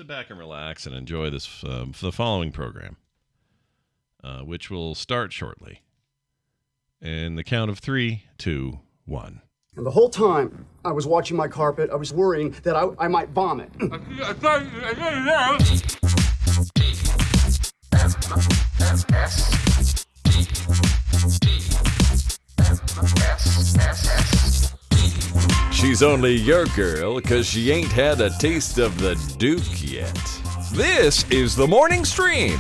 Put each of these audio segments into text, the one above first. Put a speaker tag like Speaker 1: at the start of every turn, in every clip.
Speaker 1: sit back and relax and enjoy this the following program, which will start shortly. In the count of 3, 2, 1.
Speaker 2: And the whole time I was watching my carpet, I was worrying that I might vomit.
Speaker 3: She's only your girl because she ain't had a taste of the Duke yet. This is the Morning Stream.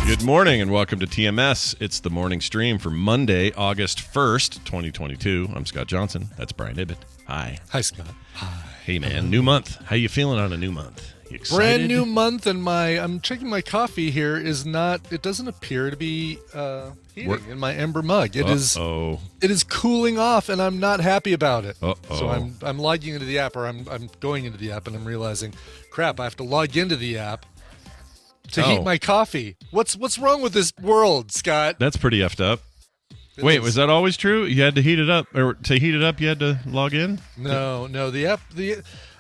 Speaker 1: Good morning and welcome to TMS. It's the Morning Stream for Monday, August 1st, 2022. I'm Scott Johnson. That's Brian Ibbett. Hi.
Speaker 4: Hi, Scott. Hi.
Speaker 1: Hey, man. New month. How you feeling on a new month? You excited?
Speaker 4: Brand new month, and I'm checking my coffee here it doesn't appear to be heating in my Ember mug. It is cooling off, and I'm not happy about it. So I'm logging into the app, or I'm going into the app, and I'm realizing, crap, I have to log into the app to heat my coffee. What's wrong with this world, Scott?
Speaker 1: That's pretty effed up. Wait, was that always true? You had to heat it up, or to heat it up, you had to log in?
Speaker 4: No,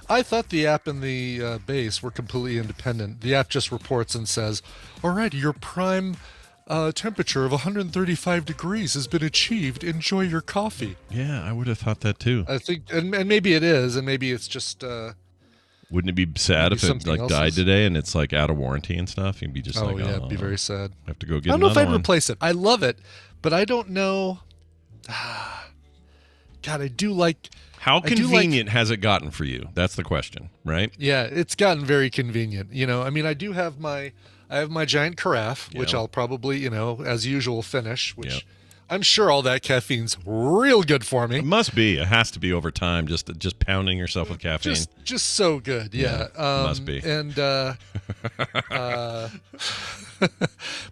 Speaker 4: I thought the app and the base were completely independent. The app just reports and says, all right, your prime temperature of 135 degrees has been achieved. Enjoy your coffee.
Speaker 1: Yeah, I would have thought that too.
Speaker 4: I think, and maybe it is, and maybe it's just...
Speaker 1: Wouldn't it be sad if it died today and it's out of warranty and stuff? You'd be just
Speaker 4: it'd be very sad.
Speaker 1: I have to go get
Speaker 4: I don't know if I'd
Speaker 1: one.
Speaker 4: replace it. I love it, but I don't know. God, I do like...
Speaker 1: How convenient has it gotten for you? That's the question, right?
Speaker 4: Yeah, it's gotten very convenient. I mean, I have my giant carafe, which I'll probably, as usual, finish, which I'm sure all that caffeine's real good for me.
Speaker 1: It must be. It has to be over time, just pounding yourself with caffeine.
Speaker 4: Just so good, yeah.
Speaker 1: Must be.
Speaker 4: And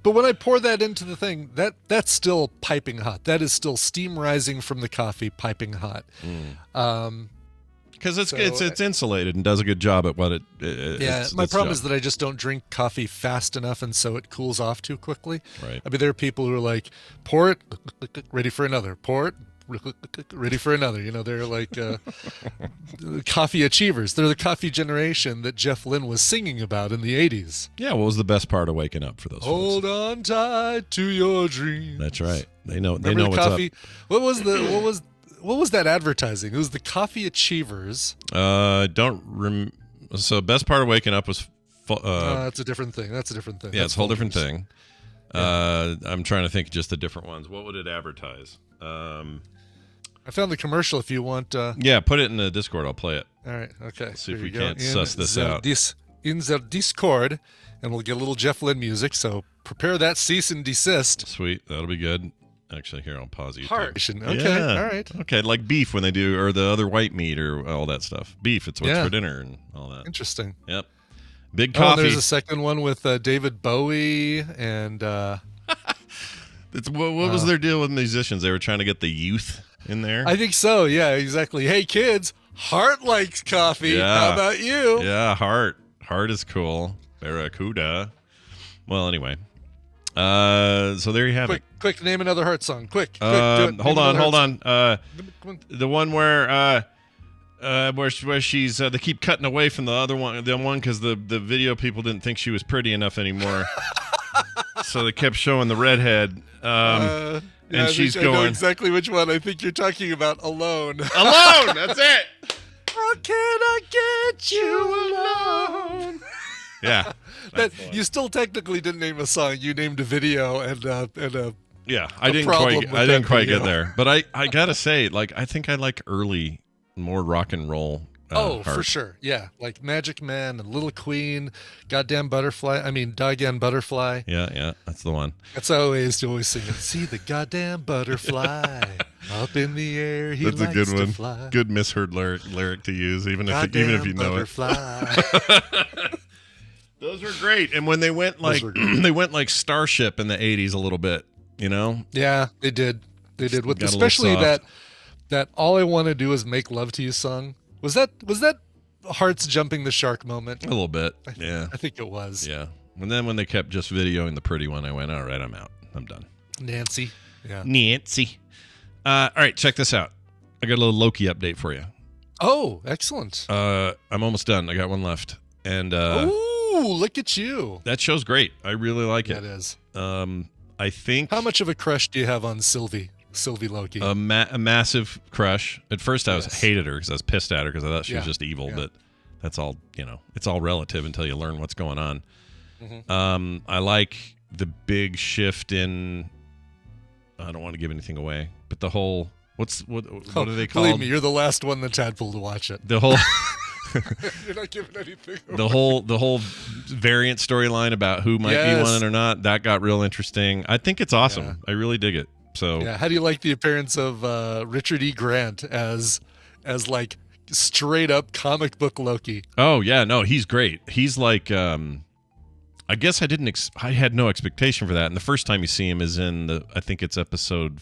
Speaker 4: but when I pour that into the thing, that's still piping hot. That is still steam rising from the coffee, piping hot.
Speaker 1: Because it's insulated and does a good job at what it.
Speaker 4: My problem is that I just don't drink coffee fast enough, and so it cools off too quickly.
Speaker 1: Right.
Speaker 4: I mean, there are people who are like, pour it, ready for another, pour it, ready for another. They're like coffee achievers. They're the coffee generation that Jeff Lynne was singing about in the 80s.
Speaker 1: Yeah, what was the best part of waking up for those
Speaker 4: Hold
Speaker 1: folks?
Speaker 4: on tight to your dreams.
Speaker 1: That's right. They know
Speaker 4: Remember
Speaker 1: what's
Speaker 4: coffee?
Speaker 1: up.
Speaker 4: What was that advertising? It was the Coffee Achievers.
Speaker 1: So best part of waking up was...
Speaker 4: that's a different thing.
Speaker 1: Yeah, it's a whole different thing. Yeah. I'm trying to think just the different ones. What would it advertise?
Speaker 4: I found the commercial if you want.
Speaker 1: Yeah, put it in the Discord. I'll play it.
Speaker 4: All right, okay.
Speaker 1: Let's see if we can't suss this out.
Speaker 4: In the Discord, and we'll get a little Jeff Lynne music, so prepare that cease and desist.
Speaker 1: Sweet, that'll be good. Actually, here, I'll pause you.
Speaker 4: Harsh. Okay, all right.
Speaker 1: Okay, like beef when they do, or the other white meat, or all that stuff. Beef, it's what's for dinner and all that.
Speaker 4: Interesting.
Speaker 1: Yep. Big coffee.
Speaker 4: There's a second one with David Bowie and...
Speaker 1: what was their deal with musicians? They were trying to get the youth in there?
Speaker 4: I think so, yeah, exactly. Hey, kids, Hart likes coffee.
Speaker 1: Yeah.
Speaker 4: How about you?
Speaker 1: Yeah, Hart. Hart is cool. Barracuda. Well, anyway. So there you have it.
Speaker 4: Quick, name another Hart song. Quick, do it.
Speaker 1: Hold on.
Speaker 4: Come on.
Speaker 1: The one where she's they keep cutting away from the other one, because the video people didn't think she was pretty enough anymore. So they kept showing the redhead. And she's going. I know
Speaker 4: exactly which one I think you're talking about. Alone.
Speaker 1: Alone. That's it.
Speaker 4: How can I get you alone?
Speaker 1: Yeah.
Speaker 4: You still technically didn't name a song. You named a video and a
Speaker 1: yeah. I didn't quite get there. But I gotta say, I think I like early, more rock and roll.
Speaker 4: Hard.
Speaker 1: For
Speaker 4: sure. Yeah. Like Magic Man and Little Queen, Doggone Butterfly. Yeah,
Speaker 1: that's the one.
Speaker 4: That's how I used to always sing it. See the goddamn butterfly up in the air. He
Speaker 1: That's
Speaker 4: likes
Speaker 1: a good one.
Speaker 4: To fly.
Speaker 1: Good misheard lyric to use, even if you know
Speaker 4: butterfly.
Speaker 1: It. Those were great. And when they went like Starship in the 80s a little bit,
Speaker 4: Yeah, they did. With especially that All I Want to Do Is Make Love to You song. Was that Hearts jumping the shark moment?
Speaker 1: A little bit. Yeah.
Speaker 4: I think it was.
Speaker 1: Yeah. And then when they kept just videoing the pretty one, I went, all right, I'm out. I'm done.
Speaker 4: Nancy. Yeah.
Speaker 1: Nancy. All right, check this out. I got a little Loki update for you.
Speaker 4: Oh, excellent.
Speaker 1: I'm almost done. I got one left. And
Speaker 4: ooh, look at you.
Speaker 1: That show's great. I really like it.
Speaker 4: That is.
Speaker 1: I think.
Speaker 4: How much of a crush do you have on Sylvie Loki?
Speaker 1: A massive crush. At first, I hated her because I was pissed at her because I thought she was just evil. But that's all, it's all relative until you learn what's going on. Mm-hmm. I like the big shift in. I don't want to give anything away, but the whole. What are they called?
Speaker 4: Believe me, you're the last one, the tadpole, to watch it.
Speaker 1: The whole.
Speaker 4: You're not giving anything away.
Speaker 1: The whole variant storyline about who might be one or not, that got real interesting. I think it's awesome. Yeah. I really dig it. So
Speaker 4: how do you like the appearance of Richard E. Grant as like straight up comic book Loki?
Speaker 1: Oh yeah, no, he's great. He's like I guess I had no expectation for that. And the first time you see him is in I think it's episode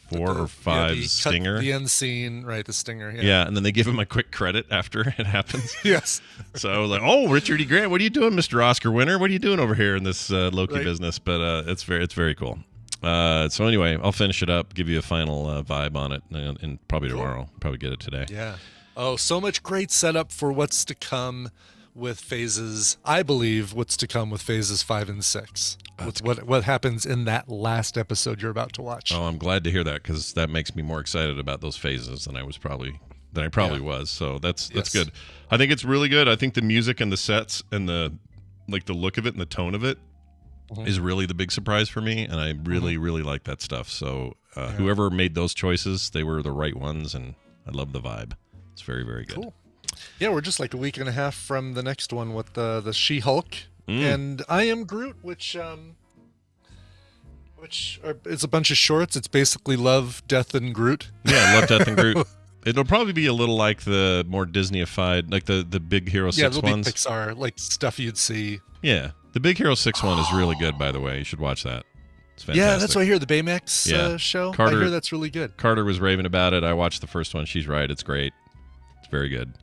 Speaker 1: 4 or 5 Stinger.
Speaker 4: The end scene, right? The Stinger.
Speaker 1: Yeah, and then they give him a quick credit after it happens.
Speaker 4: Yes.
Speaker 1: So I was like, "Oh, Richard E. Grant, what are you doing, Mr. Oscar winner? What are you doing over here in this Loki business?" But it's very cool. So anyway, I'll finish it up, give you a final vibe on it, and probably tomorrow. Probably get it today.
Speaker 4: Yeah. Oh, so much great setup for what's to come with phases. I believe what's to come with phases 5 and 6. What happens in that last episode you're about to watch.
Speaker 1: Oh, I'm glad to hear that because that makes me more excited about those phases than I probably was. So that's good. I think it's really good. I think the music and the sets and the look of it and the tone of it is really the big surprise for me, and I really like that stuff. So whoever made those choices, they were the right ones, and I love the vibe. It's very good. Cool.
Speaker 4: Yeah, we're just like a week and a half from the next one with the She-Hulk and I Am Groot, which it's a bunch of shorts. It's basically Love, Death, and Groot.
Speaker 1: Yeah, Love, Death, and Groot. It'll probably be a little like the more Disney-ified, like the Big Hero 6 ones.
Speaker 4: Yeah, Pixar, like stuff you'd see.
Speaker 1: Yeah, the Big Hero 6 one is really good, by the way. You should watch that. It's fantastic.
Speaker 4: Yeah, that's what I hear, the Baymax show.
Speaker 1: Carter,
Speaker 4: I hear that's really good.
Speaker 1: Carter was raving about it. I watched the first one. She's right. It's great. It's very good.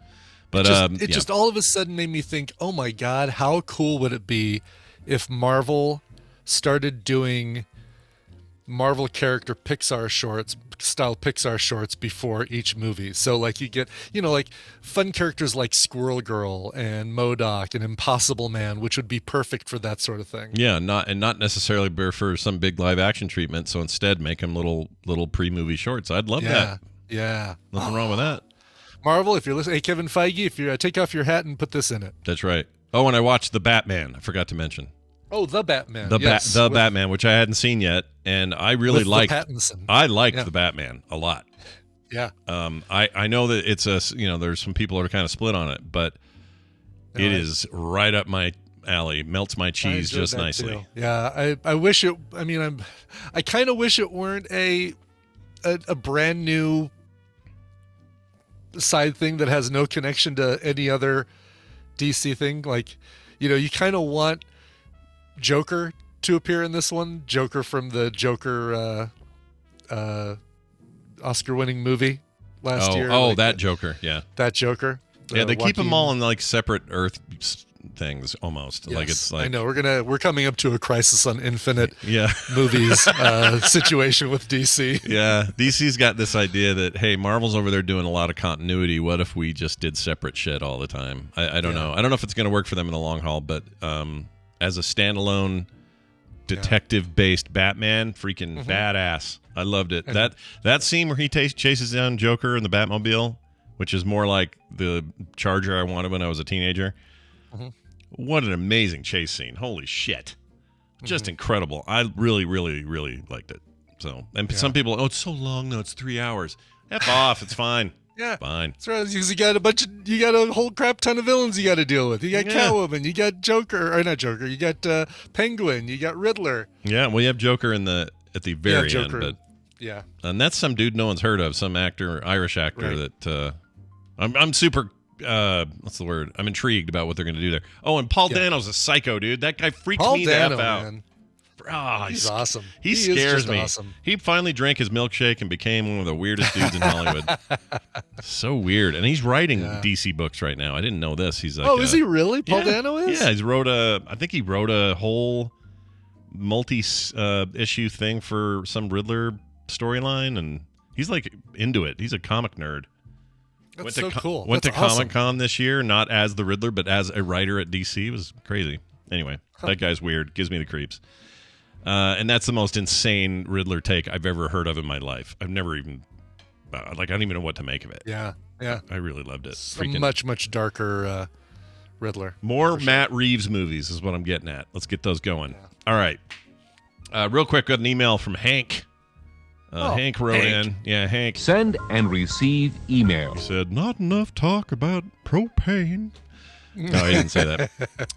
Speaker 1: But
Speaker 4: it just all of a sudden made me think, oh my God, how cool would it be if Marvel started doing Marvel character Pixar shorts before each movie. So like you get, like fun characters like Squirrel Girl and MODOK and Impossible Man, which would be perfect for that sort of thing.
Speaker 1: Yeah, not necessarily for some big live action treatment. So instead make them little pre-movie shorts. I'd love that.
Speaker 4: Yeah.
Speaker 1: Nothing wrong with that.
Speaker 4: Marvel, if you're listening, hey, Kevin Feige, if you take off your hat and put this in it.
Speaker 1: That's right. Oh, and I watched The Batman. I forgot to mention.
Speaker 4: Oh, The Batman.
Speaker 1: The Batman, which I hadn't seen yet, and I really liked. I liked The Batman a lot.
Speaker 4: Yeah.
Speaker 1: I know that it's there's some people that are kind of split on it, but it is right up my alley. Melts my cheese just nicely.
Speaker 4: Too. Yeah. I wish it. I mean, I kind of wish it weren't a brand new side thing that has no connection to any other DC thing. Like, you kind of want Joker to appear in this one. Joker from the Joker Oscar-winning movie last year.
Speaker 1: Oh, that Joker, yeah.
Speaker 4: That Joker.
Speaker 1: Yeah, they keep them all in like separate Earth things almost.
Speaker 4: Yes,
Speaker 1: like it's like
Speaker 4: I know we're coming up to a Crisis on Infinite
Speaker 1: yeah.
Speaker 4: movies situation with DC.
Speaker 1: Yeah, DC's got this idea that hey, Marvel's over there doing a lot of continuity. What if we just did separate shit all the time? I don't know. I don't know if it's going to work for them in the long haul, but as a standalone detective-based Batman, freaking badass. I loved it. That scene where he chases down Joker in the Batmobile, which is more like the Charger I wanted when I was a teenager. What an amazing chase scene. Holy shit. Just incredible. I really, really, really liked it. So, and some people, it's so long. No, it's 3 hours. F off. It's fine.
Speaker 4: Yeah.
Speaker 1: Fine.
Speaker 4: That's right. You got a whole crap ton of villains you got to deal with. You got Catwoman, you got Joker, or not Joker, you got Penguin, you got Riddler.
Speaker 1: Yeah, well, you have Joker at the very end. But, and that's some dude no one's heard of, some Irish actor that I'm super... what's the word? I'm intrigued about what they're going to do there. Oh, and Paul Dano's a psycho, dude. That guy freaks me the F out. Man. Oh,
Speaker 4: he's awesome.
Speaker 1: He scares me. Awesome. He finally drank his milkshake and became one of the weirdest dudes in Hollywood. So weird. And he's writing DC books right now. I didn't know this. He's like,
Speaker 4: is he really? Paul Dano is?
Speaker 1: Yeah, I think he wrote a whole multi-issue thing for some Riddler storyline, and He's like into it. He's a comic nerd.
Speaker 4: That's so cool.
Speaker 1: Went
Speaker 4: That's
Speaker 1: to
Speaker 4: awesome.
Speaker 1: Comic-Con this year, not as the Riddler, but as a writer at DC. It was crazy. Anyway, that guy's weird. Gives me the creeps. And that's the most insane Riddler take I've ever heard of in my life. I've never even, I don't even know what to make of it.
Speaker 4: Yeah.
Speaker 1: I really loved it.
Speaker 4: A much, much darker Riddler.
Speaker 1: More Matt Reeves movies is what I'm getting at. Let's get those going. Yeah. All right. Real quick, got an email from Hank. Hank wrote in. Yeah, Hank.
Speaker 5: Send and receive email.
Speaker 1: He said, not enough talk about propane. No, he didn't say that.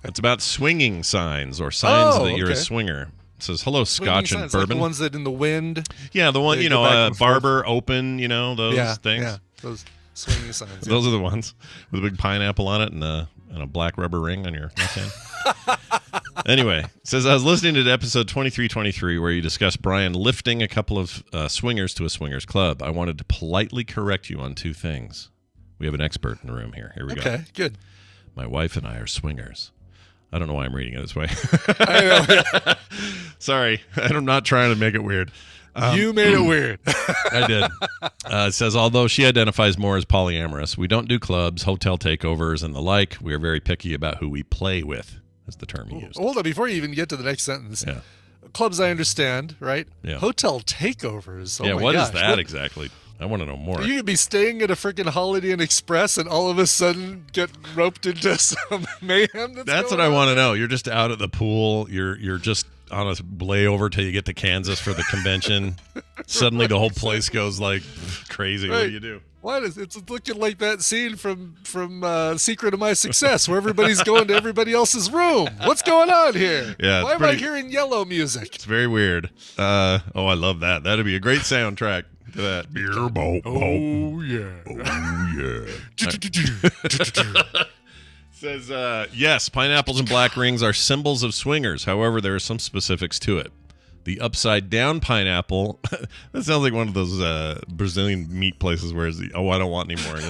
Speaker 1: It's about swinging signs or signs that you're a swinger. It says, hello, Scotch and bourbon.
Speaker 4: Like the ones that in the wind.
Speaker 1: Yeah, the one, barber, open, those things. Yeah,
Speaker 4: those swinging signs.
Speaker 1: Those are the ones with a big pineapple on it and a black rubber ring on your left hand. Anyway, it says, I was listening to episode 2323 where you discussed Brian lifting a couple of swingers to a swingers club. I wanted to politely correct you on two things. We have an expert in the room here. Here we go.
Speaker 4: Okay, good.
Speaker 1: My wife and I are swingers. I don't know why I'm reading it this way.
Speaker 4: I know.
Speaker 1: Sorry. I'm not trying to make it weird.
Speaker 4: You made it weird.
Speaker 1: I did. It says, although she identifies more as polyamorous, we don't do clubs, hotel takeovers, and the like. We are very picky about who we play with, is the term he used.
Speaker 4: Hold on, before you even get to the next sentence. Yeah. Clubs, I understand, right?
Speaker 1: Yeah.
Speaker 4: Hotel takeovers. Oh
Speaker 1: yeah,
Speaker 4: my
Speaker 1: what
Speaker 4: gosh.
Speaker 1: is that exactly? I want to know more.
Speaker 4: You could be staying at a freaking Holiday Inn Express and all of a sudden get roped into some mayhem.
Speaker 1: That's what I want to know. You're just out at the pool. You're just on a layover till you get to Kansas for the convention. Suddenly the whole place goes like crazy. Right. What do you do?
Speaker 4: What is it's looking like that scene from Secret of My Success where everybody's going to everybody else's room? What's going on here?
Speaker 1: Yeah,
Speaker 4: why am I hearing yellow music?
Speaker 1: It's very weird. I love that. That'd be a great soundtrack to that. Beer boat.
Speaker 4: Oh yeah.
Speaker 1: Says, yes, pineapples and black rings are symbols of swingers. However, there are some specifics to it. The upside-down pineapple, that sounds like one of those Brazilian meat places where it's I don't want any more.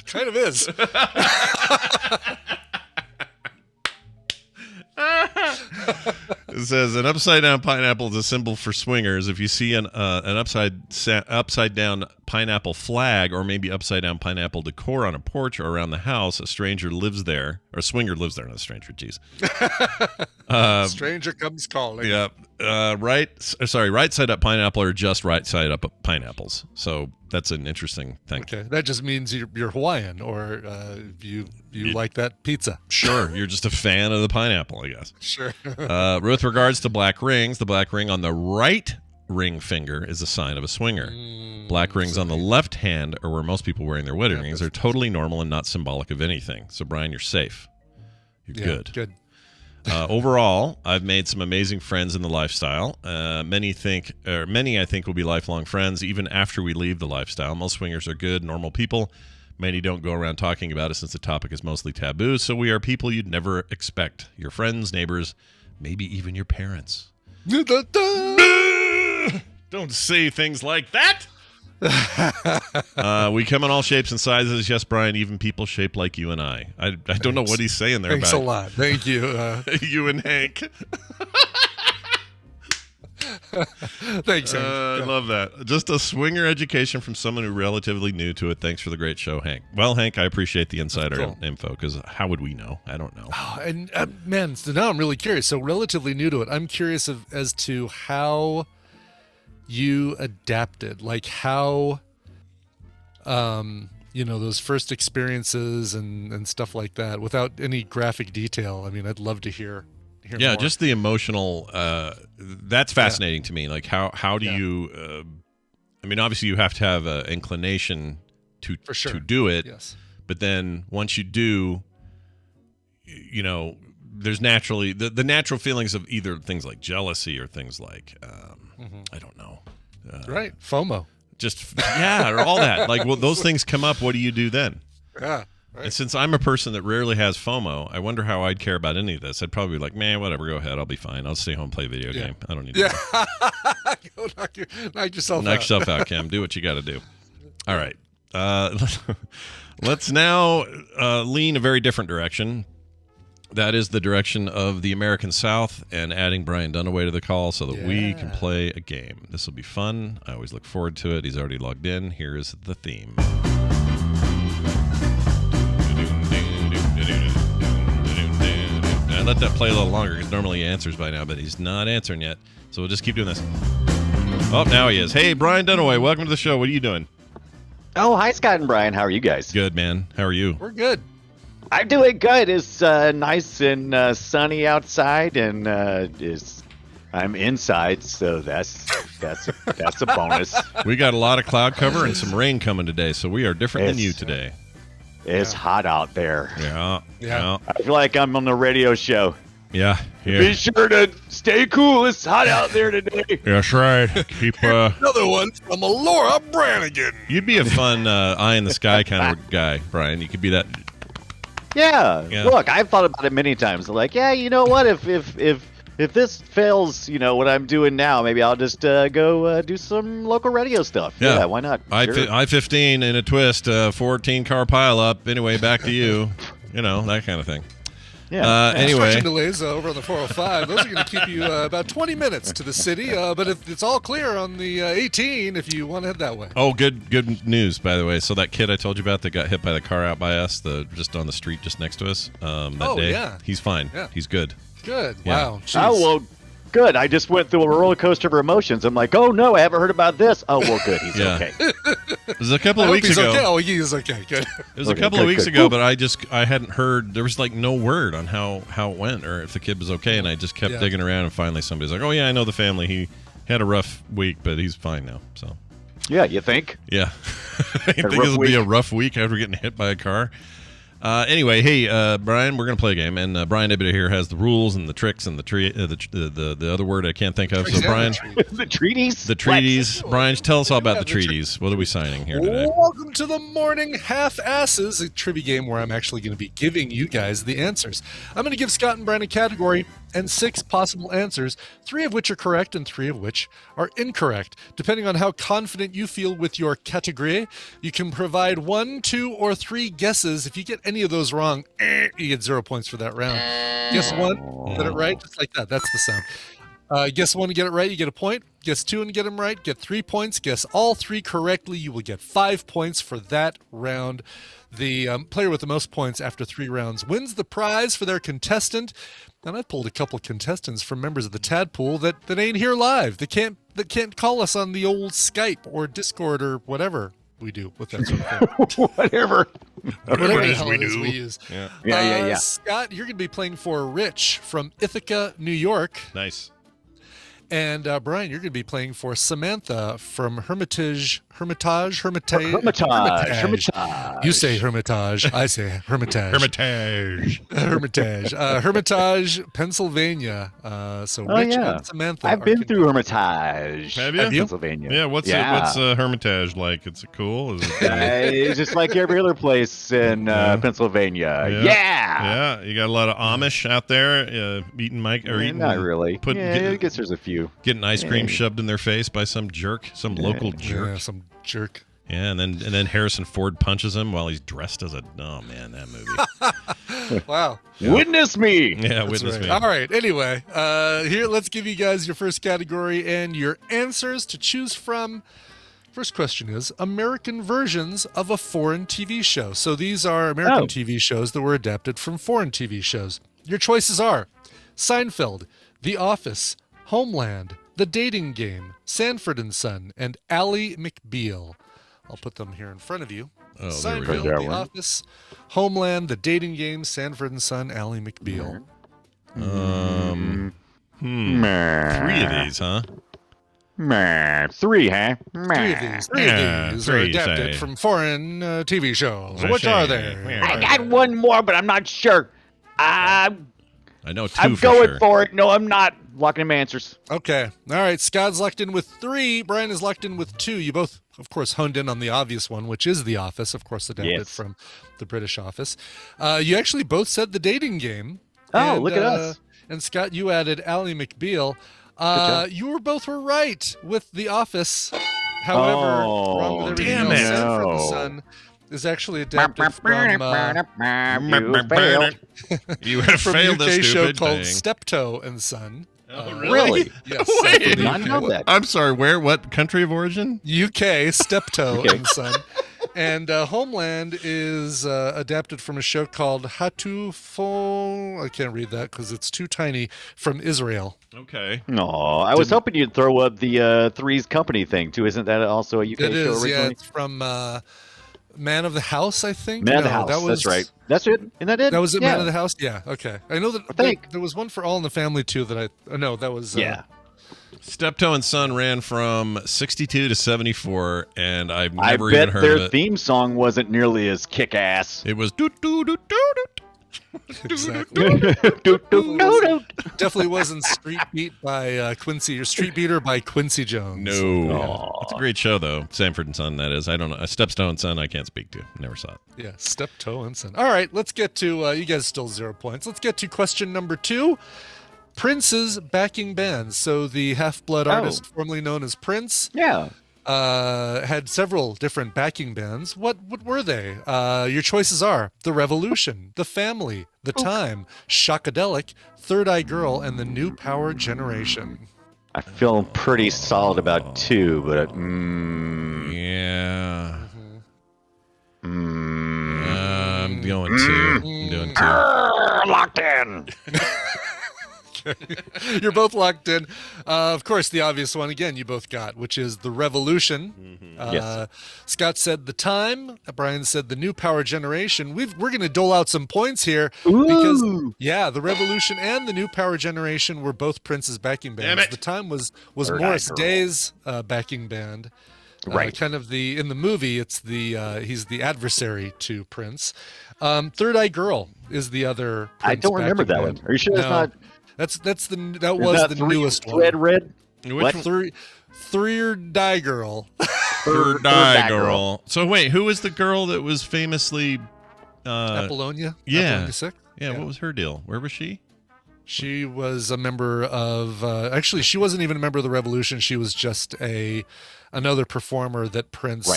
Speaker 4: Kind of is.
Speaker 1: It says, an upside-down pineapple is a symbol for swingers. If you see an upside-down pineapple flag or maybe upside-down pineapple decor on a porch or around the house, a stranger lives there. Or a swinger lives there, not a stranger, geez.
Speaker 4: Stranger comes calling.
Speaker 1: Yeah. Right side up pineapple or just right side up pineapples. So that's an interesting thing.
Speaker 4: Okay, that just means you're Hawaiian or you like that pizza.
Speaker 1: Sure, you're just a fan of the pineapple, I guess.
Speaker 4: Sure.
Speaker 1: With regards to black rings, the black ring on the right ring finger is a sign of a swinger. Black rings on the left hand, or where most people wearing their wedding rings, are totally normal and not symbolic of anything. So, Brian, you're safe. You're good.
Speaker 4: Good.
Speaker 1: Overall, I've made some amazing friends in the lifestyle. Many I think will be lifelong friends even after we leave the lifestyle. Most swingers are good, normal people. Many don't go around talking about it since the topic is mostly taboo. So we are people you'd never expect. Your friends, neighbors, maybe even your parents. Don't say things like that. We come in all shapes and sizes. Yes, Brian, even people shaped like you and I. I don't know what he's saying there.
Speaker 4: Thanks a lot. Thank you.
Speaker 1: You and Hank.
Speaker 4: Thanks, Hank.
Speaker 1: I love that. Just a swinger education from someone who's relatively new to it. Thanks for the great show, Hank. Well, Hank, I appreciate the insider info because how would we know? I don't know.
Speaker 4: Oh, and man, so now I'm really curious. So relatively new to it. I'm curious as to how you adapted, like how, those first experiences and stuff like that without any graphic detail. I mean, I'd love to hear more.
Speaker 1: Just the emotional, that's fascinating to me. Like how do you, obviously you have to have an inclination to do it.
Speaker 4: Yes.
Speaker 1: But then once you do, there's naturally the natural feelings of either things like jealousy or things like, I don't know.
Speaker 4: Right. FOMO.
Speaker 1: Or all that. Like, well, those things come up. What do you do then?
Speaker 4: Yeah. Right.
Speaker 1: And since I'm a person that rarely has FOMO, I wonder how I'd care about any of this. I'd probably be like, man, whatever, go ahead. I'll be fine. I'll stay home and play a video game. I don't need to.
Speaker 4: Go knock yourself out.
Speaker 1: Knock yourself out, Cam. Do what you got to do. All right. Let's now lean a very different direction. That is the direction of the American South, and adding Brian Dunaway to the call so that we can play a game. This will be fun. I always look forward to it. He's already logged in. Here's the theme. I let that play a little longer because normally he answers by now, but he's not answering yet. So we'll just keep doing this. Oh, now he is. Hey, Brian Dunaway, welcome to the show. What are you doing?
Speaker 6: Oh, hi, Scott and Brian. How are you guys?
Speaker 1: Good, man. How are you?
Speaker 4: We're good.
Speaker 6: I'm doing good. It's nice and sunny outside, and I'm inside, so that's a bonus.
Speaker 1: We got a lot of cloud cover and some rain coming today, so we are different than you today.
Speaker 6: It's hot out there.
Speaker 1: Yeah.
Speaker 6: I feel like I'm on the radio show.
Speaker 1: Yeah.
Speaker 6: Be sure to stay cool. It's hot out there today.
Speaker 1: That's right. Keep
Speaker 4: Another one from Laura Branigan.
Speaker 1: You'd be a fun eye in the sky kind of guy, Brian. You could be that.
Speaker 6: Yeah.
Speaker 1: Yeah.
Speaker 6: Look, I've thought about it many times. Like, yeah, you know what? If this fails, what I'm doing now, maybe I'll just go do some local radio stuff. Yeah, why not? Sure.
Speaker 1: I-15 in a twist, 14-car pileup. Anyway, back to you. That kind of thing.
Speaker 6: Yeah.
Speaker 1: Anyway.
Speaker 4: Construction delays over on the 405. Those are going to keep you about 20 minutes to the city. But if it's all clear on the 18 if you want to head that way.
Speaker 1: Oh, good news, by the way. So that kid I told you about that got hit by the car out by us, just on the street just next to us that day.
Speaker 4: Yeah.
Speaker 1: He's fine.
Speaker 4: Yeah.
Speaker 1: He's good.
Speaker 4: Good.
Speaker 1: Yeah.
Speaker 4: Wow. Jeez.
Speaker 6: Oh, well, good. I just went through a roller coaster of emotions. I'm like, oh, no, I haven't heard about this. Oh, well, good. He's okay.
Speaker 1: It was a couple of
Speaker 4: I hope
Speaker 1: weeks
Speaker 4: he's
Speaker 1: ago.
Speaker 4: Okay. Oh, he is okay. Good.
Speaker 1: It was a couple of weeks ago, but I hadn't heard. There was like no word on how it went or if the kid was okay, and I just kept digging around, and finally somebody's like, "Oh yeah, I know the family. He had a rough week, but he's fine now." So.
Speaker 6: Yeah, you think?
Speaker 1: Yeah. I think this will be a rough week after getting hit by a car. Anyway, hey, Brian, we're going to play a game, and Brian Ibbett here has the rules and the tricks and the other word I can't think of. So, Brian,
Speaker 6: the treaties?
Speaker 1: The treaties. Brian, tell us all about the treaties. What are we signing here today?
Speaker 4: Welcome to the Morning Half Asses, a trivia game where I'm actually going to be giving you guys the answers. I'm going to give Scott and Brian a category and 6 possible answers, 3 of which are correct and 3 of which are incorrect. Depending on how confident you feel with your category, you can provide 1, 2, or 3 guesses. If you get any of those wrong, you get 0 points for that round. Guess 1, get it right, just like that. That's the sound. Guess 1 to get it right, you get a point. Guess 2 and get them right, get 3 points. Guess all 3 correctly, you will get 5 points for that round. The player with the most points after 3 rounds wins the prize for their contestant. And I pulled a couple contestants from members of the Tadpool that ain't here live. That can't call us on the old Skype or Discord or whatever we do with that sort of thing.
Speaker 6: Whatever
Speaker 4: the hell it is we use.
Speaker 6: Yeah.
Speaker 4: Scott, you're going to be playing for Rich from Ithaca, New York.
Speaker 1: Nice.
Speaker 4: And Brian, you're going to be playing for Samantha from Hermitage. You say Hermitage. I say Hermitage. Hermitage, Pennsylvania. So Rich and Samantha.
Speaker 6: I've been through Hermitage.
Speaker 1: Have you?
Speaker 6: Pennsylvania.
Speaker 1: Yeah. What's Hermitage like? Is it cool? Is it?
Speaker 6: It's just like every other place in Pennsylvania. Yeah.
Speaker 1: You got a lot of Amish out there eating eating.
Speaker 6: Not really. I guess there's a few.
Speaker 1: Getting ice cream shoved in their face by some jerk, some local jerk.
Speaker 4: Yeah, some jerk.
Speaker 1: Yeah, and then Harrison Ford punches him while he's dressed as oh man, that movie.
Speaker 4: Wow.
Speaker 6: Yeah. Witness me.
Speaker 1: Yeah, witness me.
Speaker 4: All right. Anyway, here, let's give you guys your first category and your answers to choose from. First question is American versions of a foreign TV show. So these are American TV shows that were adapted from foreign TV shows. Your choices are Seinfeld, The Office, Homeland, The Dating Game, Sanford and Son, and Ally McBeal. I'll put them here in front of you. Seinfeld, The Office, Homeland, The Dating Game, Sanford and Son, Ally McBeal.
Speaker 1: 3 of these, huh?
Speaker 6: 3, huh?
Speaker 4: 3 of these are adapted from foreign TV shows. Which are they?
Speaker 6: I got one more, but I'm not sure.
Speaker 1: I know 2
Speaker 6: I'm
Speaker 1: for
Speaker 6: going
Speaker 1: sure.
Speaker 6: for it. No, I'm not. Locking in my answers.
Speaker 4: Okay. All right. Scott's locked in with 3. Brian is locked in with 2. You both, of course, honed in on the obvious one, which is The Office, of course, adapted from the British Office. You actually both said The Dating Game.
Speaker 6: Look at us.
Speaker 4: And Scott, you added Ally McBeal. You both were right with The Office. However, wrong with everything else. Sanford and Son is actually adapted from
Speaker 1: You have
Speaker 4: from
Speaker 1: failed
Speaker 4: a
Speaker 1: this
Speaker 4: UK show
Speaker 1: stupid
Speaker 4: called
Speaker 1: thing.
Speaker 4: Steptoe and Son.
Speaker 6: Really?
Speaker 4: Yes.
Speaker 1: Wait.
Speaker 6: Did not know that.
Speaker 1: I'm sorry. Where? What country of origin?
Speaker 4: UK, Steptoe and Son. And Homeland is adapted from a show called Hatufo. I can't read that because it's too tiny. From Israel.
Speaker 1: Okay.
Speaker 6: No, I was hoping you'd throw up the Three's Company thing too. Isn't that also a UK
Speaker 4: It
Speaker 6: show
Speaker 4: is,
Speaker 6: originally?
Speaker 4: yeah. It's from Man of the House, I think.
Speaker 6: Man of the
Speaker 4: No,
Speaker 6: House.
Speaker 4: that was,
Speaker 6: That's right. That's it. Isn't that it?
Speaker 4: That was it.
Speaker 6: Yeah.
Speaker 4: Man of the House. Yeah. Okay. I know that
Speaker 6: I think.
Speaker 4: there was one for All in the Family too. That I no, that was
Speaker 6: Yeah.
Speaker 1: Steptoe and Son ran from 62 to 74, and I've never
Speaker 6: I
Speaker 1: even
Speaker 6: bet
Speaker 1: heard
Speaker 6: their
Speaker 1: of it.
Speaker 6: theme song wasn't nearly as kick-ass.
Speaker 1: It was doot doot doot doot.
Speaker 4: exactly. Definitely wasn't Street Beat by Quincy or Street Beater by Quincy Jones.
Speaker 1: No. It's a great show, though. Sanford and Son, that is. I don't know. Steptoe and Son, I can't speak to. Never saw it.
Speaker 4: Yeah, Steptoe and Son. All right, let's get to you guys still 0 points. Let's get to question number 2. Prince's backing bands. So the Half-Blood artist, formerly known as Prince,
Speaker 6: Yeah.
Speaker 4: had several different backing bands. What were they? Your choices are The Revolution, The Family, The Time, Shockadelic, Third Eye Girl, and The New Power Generation.
Speaker 6: I feel pretty solid about 2, but
Speaker 1: Yeah. I'm going 2. I'm doing 2.
Speaker 6: locked in.
Speaker 4: You're both locked in. Of course, the obvious one again you both got, which is The Revolution.
Speaker 6: Yes.
Speaker 4: Scott said The Time. Brian said The New Power Generation. We're going to dole out some points here because The Revolution and The New Power Generation were both Prince's backing bands.
Speaker 1: Damn it.
Speaker 4: The Time was
Speaker 6: Third
Speaker 4: Morris
Speaker 6: Eye Girl.
Speaker 4: Day's backing band.
Speaker 6: Right.
Speaker 4: Kind of in the movie, it's he's the adversary to Prince. Third Eye Girl is the other.
Speaker 6: I
Speaker 4: Prince
Speaker 6: don't remember
Speaker 4: backing
Speaker 6: that one.
Speaker 4: band.
Speaker 6: Are you sure it's
Speaker 4: No.
Speaker 6: not?
Speaker 4: That was the newest one.
Speaker 6: Red, red.
Speaker 1: Which
Speaker 6: What?
Speaker 1: one?
Speaker 4: Third Eye Girl.
Speaker 1: Third Eye Girl. So wait, who was the girl that was famously
Speaker 4: Apollonia.
Speaker 1: yeah.
Speaker 4: Apollonia 6?
Speaker 1: Yeah, what was her deal? Where was she?
Speaker 4: She was a member of. Actually, she wasn't even a member of the Revolution. She was just another performer that Prince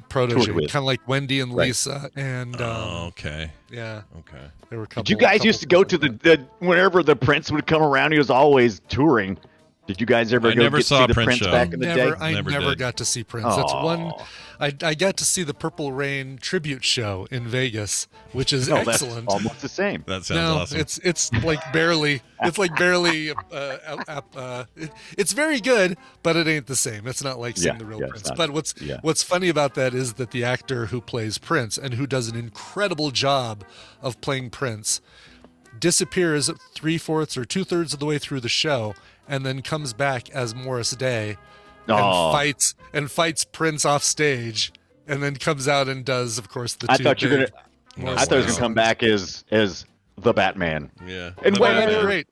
Speaker 4: protege,
Speaker 6: Toured with.
Speaker 4: kind of like Wendy and
Speaker 6: Right.
Speaker 4: Lisa. And
Speaker 1: okay.
Speaker 4: yeah,
Speaker 1: Okay.
Speaker 4: there were a couple.
Speaker 6: Did you guys
Speaker 4: couple
Speaker 6: used to go to
Speaker 4: people.
Speaker 6: the whenever the Prince would come around? He was always touring. Did you guys ever
Speaker 1: I
Speaker 6: go
Speaker 1: never
Speaker 6: get
Speaker 1: saw
Speaker 6: see
Speaker 1: a
Speaker 6: the
Speaker 1: Prince
Speaker 6: Prince
Speaker 1: show.
Speaker 6: back in the day?
Speaker 4: I
Speaker 1: Never
Speaker 4: never
Speaker 1: did.
Speaker 4: got to see Prince. That's
Speaker 6: Aw.
Speaker 4: one. I got to see the Purple Rain tribute show in Vegas, which is
Speaker 6: No, that's
Speaker 4: excellent.
Speaker 6: almost the same.
Speaker 1: That sounds
Speaker 4: No,
Speaker 1: awesome.
Speaker 4: it's like barely. It's like barely. It's very good, but it ain't the same. It's not like seeing
Speaker 6: Yeah,
Speaker 4: the real
Speaker 6: yeah, it's
Speaker 4: Prince.
Speaker 6: not.
Speaker 4: But what's funny about that is that the actor who plays Prince and who does an incredible job of playing Prince disappears 3/4 or 2/3 of the way through the show, and then comes back as Morris Day and fights Prince off stage, and then comes out and does, of course, the
Speaker 6: I
Speaker 4: two
Speaker 6: thought you were
Speaker 4: big
Speaker 6: gonna.
Speaker 4: Morris
Speaker 6: I thought he was
Speaker 4: Day
Speaker 6: gonna come
Speaker 4: songs.
Speaker 6: back as the Batman.
Speaker 1: yeah.
Speaker 6: And
Speaker 1: The
Speaker 6: when-
Speaker 4: That'd be
Speaker 1: Batman.
Speaker 4: great.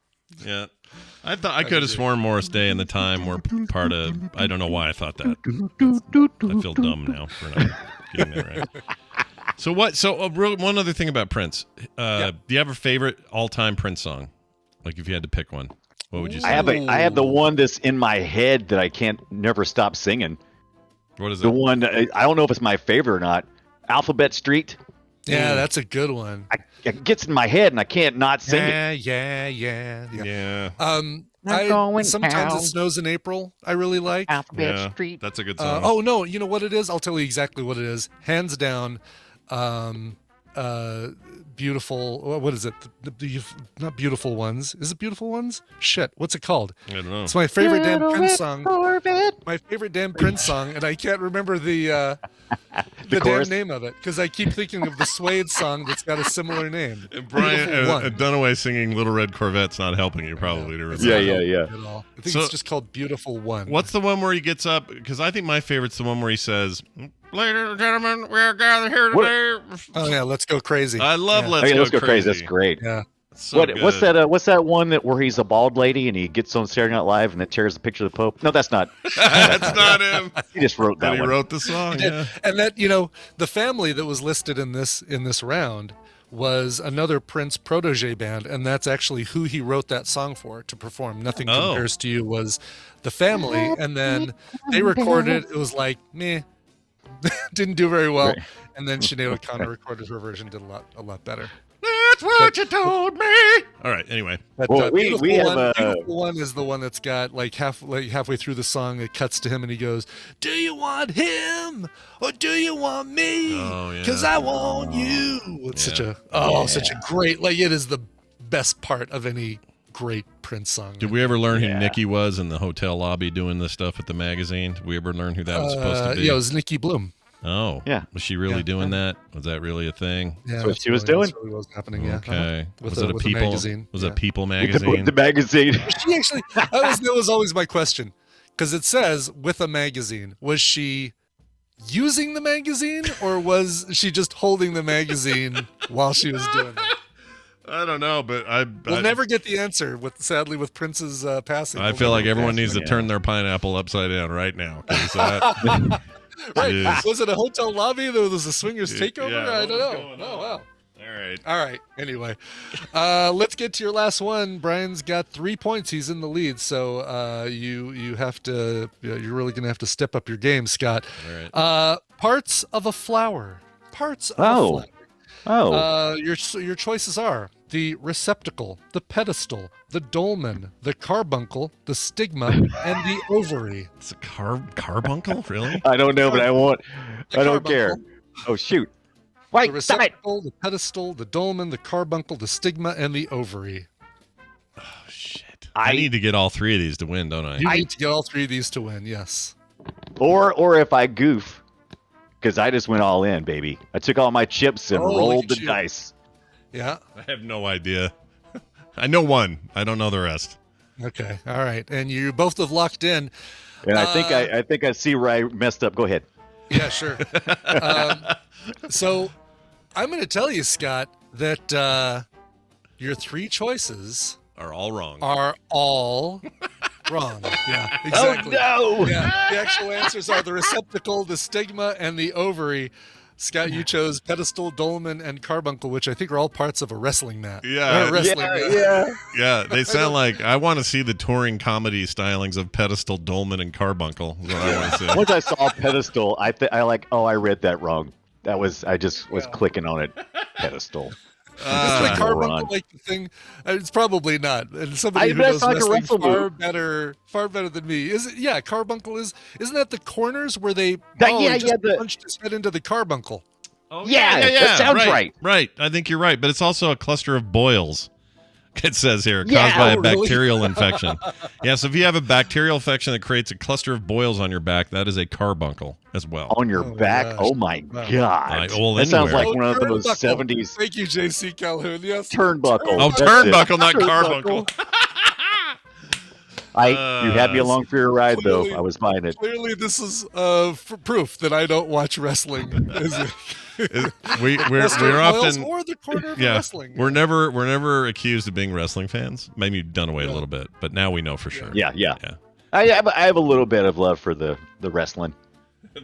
Speaker 1: Yeah. I thought I could have sworn Morris Day and the Time were part of. I don't know why I thought that. I feel dumb now for not getting that right. So what? So one other thing about Prince. Do you have a favorite all-time Prince song? Like if you had to pick one, what would you say?
Speaker 6: I have the one that's in my head that I can't never stop singing.
Speaker 1: What is
Speaker 6: The
Speaker 1: it?
Speaker 6: one I don't know if it's my favorite or not. Alphabet Street.
Speaker 4: Yeah, that's a good one.
Speaker 6: It gets in my head and I can't not sing it.
Speaker 4: Yeah.
Speaker 1: Yeah.
Speaker 6: Not going
Speaker 4: Sometimes
Speaker 6: down.
Speaker 4: It Snows in April. I really like.
Speaker 6: Alphabet
Speaker 1: Yeah.
Speaker 6: Street.
Speaker 1: That's a good song.
Speaker 4: Oh no, you know what it is? I'll tell you exactly what it is. Hands down, beautiful. What is it? Not Beautiful Ones. Is it Beautiful Ones? Shit, what's it called?
Speaker 1: I don't know.
Speaker 4: It's my favorite damn Prince song. My favorite damn Prince song, and I can't remember the damn
Speaker 6: chorus?
Speaker 4: name of it because I keep thinking of the Suede song that's got a similar name.
Speaker 1: And Brian
Speaker 4: Beautiful One.
Speaker 1: Dunaway singing Little Red Corvette's not helping you probably to remember.
Speaker 6: Yeah.
Speaker 4: At all. I think
Speaker 1: So-
Speaker 4: it's just called Beautiful One.
Speaker 1: What's the one where he gets up? Because I think my favorite's the one where he says, "Ladies and gentlemen, we are gathered here today."
Speaker 4: Oh yeah, Let's Go Crazy.
Speaker 1: I love
Speaker 4: Yeah.
Speaker 1: Let's,
Speaker 6: Go crazy. That's great.
Speaker 4: Yeah.
Speaker 1: So
Speaker 6: What's
Speaker 1: good.
Speaker 6: that? What's that one that where he's a bald lady and he gets on Saturday Night Live and it tears the picture of the Pope? No, that's not.
Speaker 1: That's not him.
Speaker 6: He just wrote
Speaker 1: But
Speaker 6: that
Speaker 1: he
Speaker 6: one.
Speaker 1: wrote the song. Yeah.
Speaker 4: And that, the family that was listed in this round was another Prince protege band, and that's actually who he wrote that song for to perform. Nothing
Speaker 1: Oh.
Speaker 4: Compares to You was the family, and then they recorded it. It was like meh, didn't do very well. Right. And then Sinead O'Connor recorded her version, did a lot better.
Speaker 1: That's what you told me. All right. Anyway,
Speaker 4: but we have a beautiful one is the one that's got like halfway through the song, it cuts to him and he goes, "Do you want him or do you want me? Because I want you." It's such a great, like, it is the best part of any great Prince song.
Speaker 1: Did we ever learn who Nikki was in the hotel lobby doing this stuff at the magazine? Did we ever learn who that was supposed to be?
Speaker 4: Yeah, it was Nikki Bloom.
Speaker 1: Oh, yeah. Was she really doing that? Was that really a thing?
Speaker 6: Yeah, that's what she was doing.
Speaker 4: That's really what was happening. Yeah.
Speaker 1: Okay.
Speaker 4: Was
Speaker 1: it a People magazine? Was it People magazine?
Speaker 6: The magazine.
Speaker 4: She actually. That was always my question, because it says with a magazine. Was she using the magazine, or was she just holding the magazine while she was doing that?
Speaker 1: I don't know, but
Speaker 4: we'll never get the answer. Sadly, with Prince's passing,
Speaker 1: I feel like everyone needs to turn their pineapple upside down right now.
Speaker 4: Right. Was it a hotel lobby? There was a swingers takeover?
Speaker 1: Yeah,
Speaker 4: I don't know. Oh, wow. All right. Anyway, let's get to your last one. Brian's got 3 points. He's in the lead. So you have to, you're really going to have to step up your game, Scott.
Speaker 1: All right.
Speaker 4: Parts of a flower. Parts of a flower. Your choices are the receptacle, the pedestal, the dolman, the carbuncle, the stigma, and the ovary.
Speaker 1: It's a carbuncle? Really?
Speaker 6: I don't know, but I won't. I don't care. Oh, shoot. Wait,
Speaker 4: the receptacle, the pedestal, the dolman, the carbuncle, the stigma, and the ovary.
Speaker 1: Oh, shit. I need to get all 3 of these to win, don't I?
Speaker 4: You need to get all 3 of these to win, yes.
Speaker 6: Or if I goof, because I just went all in, baby. I took all my chips and rolled the dice.
Speaker 4: Yeah.
Speaker 1: I have no idea. I know one. I don't know the rest.
Speaker 4: Okay. All right. And you both have locked in.
Speaker 6: And I think I see where I messed up. Go ahead.
Speaker 4: Yeah, sure. So I'm going to tell you, Scott, that your 3 choices
Speaker 1: are all wrong.
Speaker 4: Wrong. Yeah, exactly.
Speaker 6: Oh, no.
Speaker 4: Yeah, the actual answers are the receptacle, the stigma, and the ovary. Scott, you chose pedestal, dolman, and carbuncle, which I think are all parts of a wrestling mat.
Speaker 1: Yeah.
Speaker 6: Yeah.
Speaker 1: They sound like, I want to see the touring comedy stylings of pedestal, dolman, and carbuncle. Is what I want to see.
Speaker 6: Once I saw pedestal, I read that wrong. I just was clicking on it. Pedestal.
Speaker 4: Is the carbuncle like the thing? It's probably not. And somebody who knows wrestling far better than me. Is it? Yeah, carbuncle isn't that the corners where they? Punched his head into the carbuncle.
Speaker 6: Oh yeah. That sounds right.
Speaker 1: Right. I think you're right, but it's also a cluster of boils. It says here, caused by a bacterial infection. Yeah, so if you have a bacterial infection that creates a cluster of boils on your back, that is a carbuncle as well.
Speaker 6: On your back? Gosh. Oh, my God. That sounds like one of those 70s.
Speaker 4: Thank you, J.C. Calhoun. Yes.
Speaker 6: Turnbuckle.
Speaker 1: Oh, turnbuckle, not carbuncle.
Speaker 6: You had me along for your ride, though. I was buying it.
Speaker 4: Clearly, this is proof that I don't watch wrestling.
Speaker 1: We're often
Speaker 4: or the corner of wrestling.
Speaker 1: We're never accused of being wrestling fans. Maybe you've done away a little bit, but now we know for sure.
Speaker 6: Yeah. I have a little bit of love for the wrestling.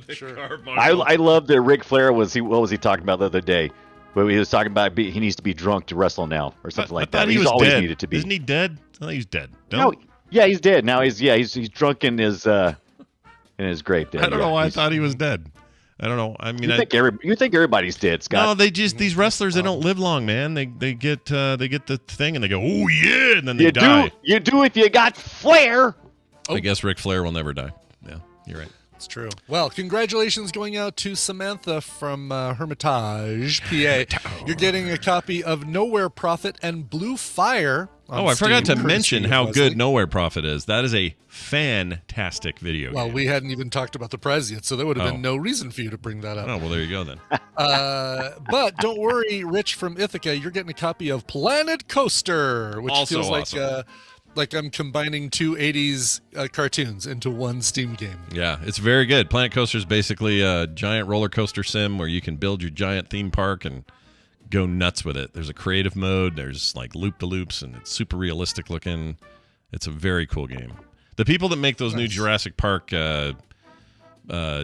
Speaker 4: Sure.
Speaker 6: I love that Ric Flair what was he talking about the other day? But he was talking about he needs to be drunk to wrestle now or something like that.
Speaker 1: He's
Speaker 6: always
Speaker 1: dead.
Speaker 6: needed to be.
Speaker 1: Isn't he dead? I think he's dead.
Speaker 6: No, yeah, he's dead now. He's drunk in his grave. Dead.
Speaker 1: I don't know why I thought he was dead. I don't know. I mean,
Speaker 6: you think everybody's dead, Scott?
Speaker 1: No, these wrestlers they don't live long, man. They get the thing and they go, oh yeah, and then they die.
Speaker 6: You do if you got flair.
Speaker 1: I guess Ric Flair will never die. Yeah, you're right.
Speaker 4: It's true. Well, congratulations going out to Samantha from Hermitage, PA. You're getting a copy of Nowhere Prophet and Blue Fire.
Speaker 1: I forgot to mention how good Nowhere Prophet is. That is a fantastic video game.
Speaker 4: Well, we hadn't even talked about the prize yet, so there would have been no reason for you to bring that up.
Speaker 1: Oh, well, there you go then.
Speaker 4: But don't worry, Rich from Ithaca, you're getting a copy of Planet Coaster, which
Speaker 1: also
Speaker 4: feels
Speaker 1: awesome.
Speaker 4: like I'm combining 2 80s cartoons into one Steam game.
Speaker 1: Yeah, it's very good. Planet Coaster is basically a giant roller coaster sim where you can build your giant theme park and go nuts with it. There's a creative mode. There's like loop-de-loops, and it's super realistic looking. It's a very cool game. The people that make those new Jurassic Park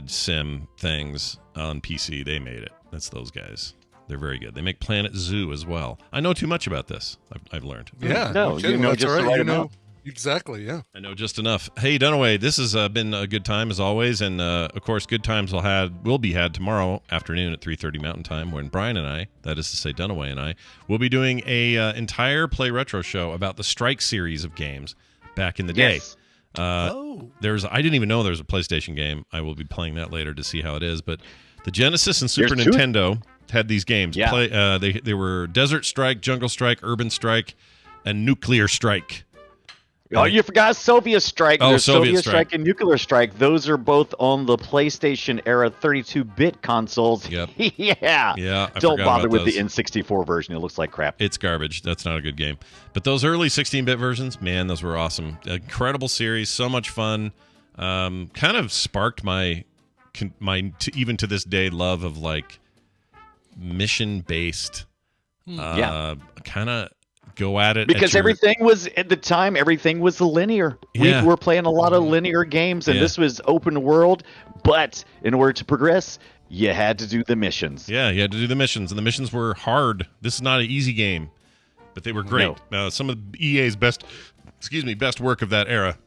Speaker 1: sim things on PC, they made it. That's those guys. They're very good. They make Planet Zoo as well. I know too much about this. I've learned.
Speaker 4: Yeah.
Speaker 6: No, you know just the right amount.
Speaker 4: Exactly, yeah.
Speaker 1: I know just enough. Hey, Dunaway, this has been a good time as always, and of course, good times will be had tomorrow afternoon at 3:30 Mountain Time, when Brian and I, that is to say, Dunaway and I, will be doing a entire Play Retro show about the Strike series of games back in the day.
Speaker 6: Yes.
Speaker 1: I didn't even know there was a PlayStation game. I will be playing that later to see how it is. But the Genesis and Super Nintendo had these games.
Speaker 6: Yeah.
Speaker 1: They were Desert Strike, Jungle Strike, Urban Strike, and Nuclear Strike.
Speaker 6: Oh, you forgot Soviet Strike.
Speaker 1: Oh,
Speaker 6: There's
Speaker 1: Soviet
Speaker 6: Soviet
Speaker 1: Strike.
Speaker 6: Strike and Nuclear Strike. Those are both on the PlayStation era 32-bit consoles.
Speaker 1: Yep.
Speaker 6: Yeah.
Speaker 1: Yeah, I
Speaker 6: Don't
Speaker 1: forgot
Speaker 6: bother
Speaker 1: about
Speaker 6: with
Speaker 1: those.
Speaker 6: the N64 version. It looks like crap.
Speaker 1: It's garbage. That's not a good game. But those early 16-bit versions, man, those were awesome. Incredible series, so much fun. Kind of sparked my even to this day love of like mission-based. Kind of go at it
Speaker 6: because everything was at the time. Everything was linear.
Speaker 1: Yeah.
Speaker 6: We were playing a lot of linear games, and this was open world. But in order to progress, you had to do the missions.
Speaker 1: Yeah, you had to do the missions, and the missions were hard. This is not an easy game, but they were great. Some of EA's best work of that era.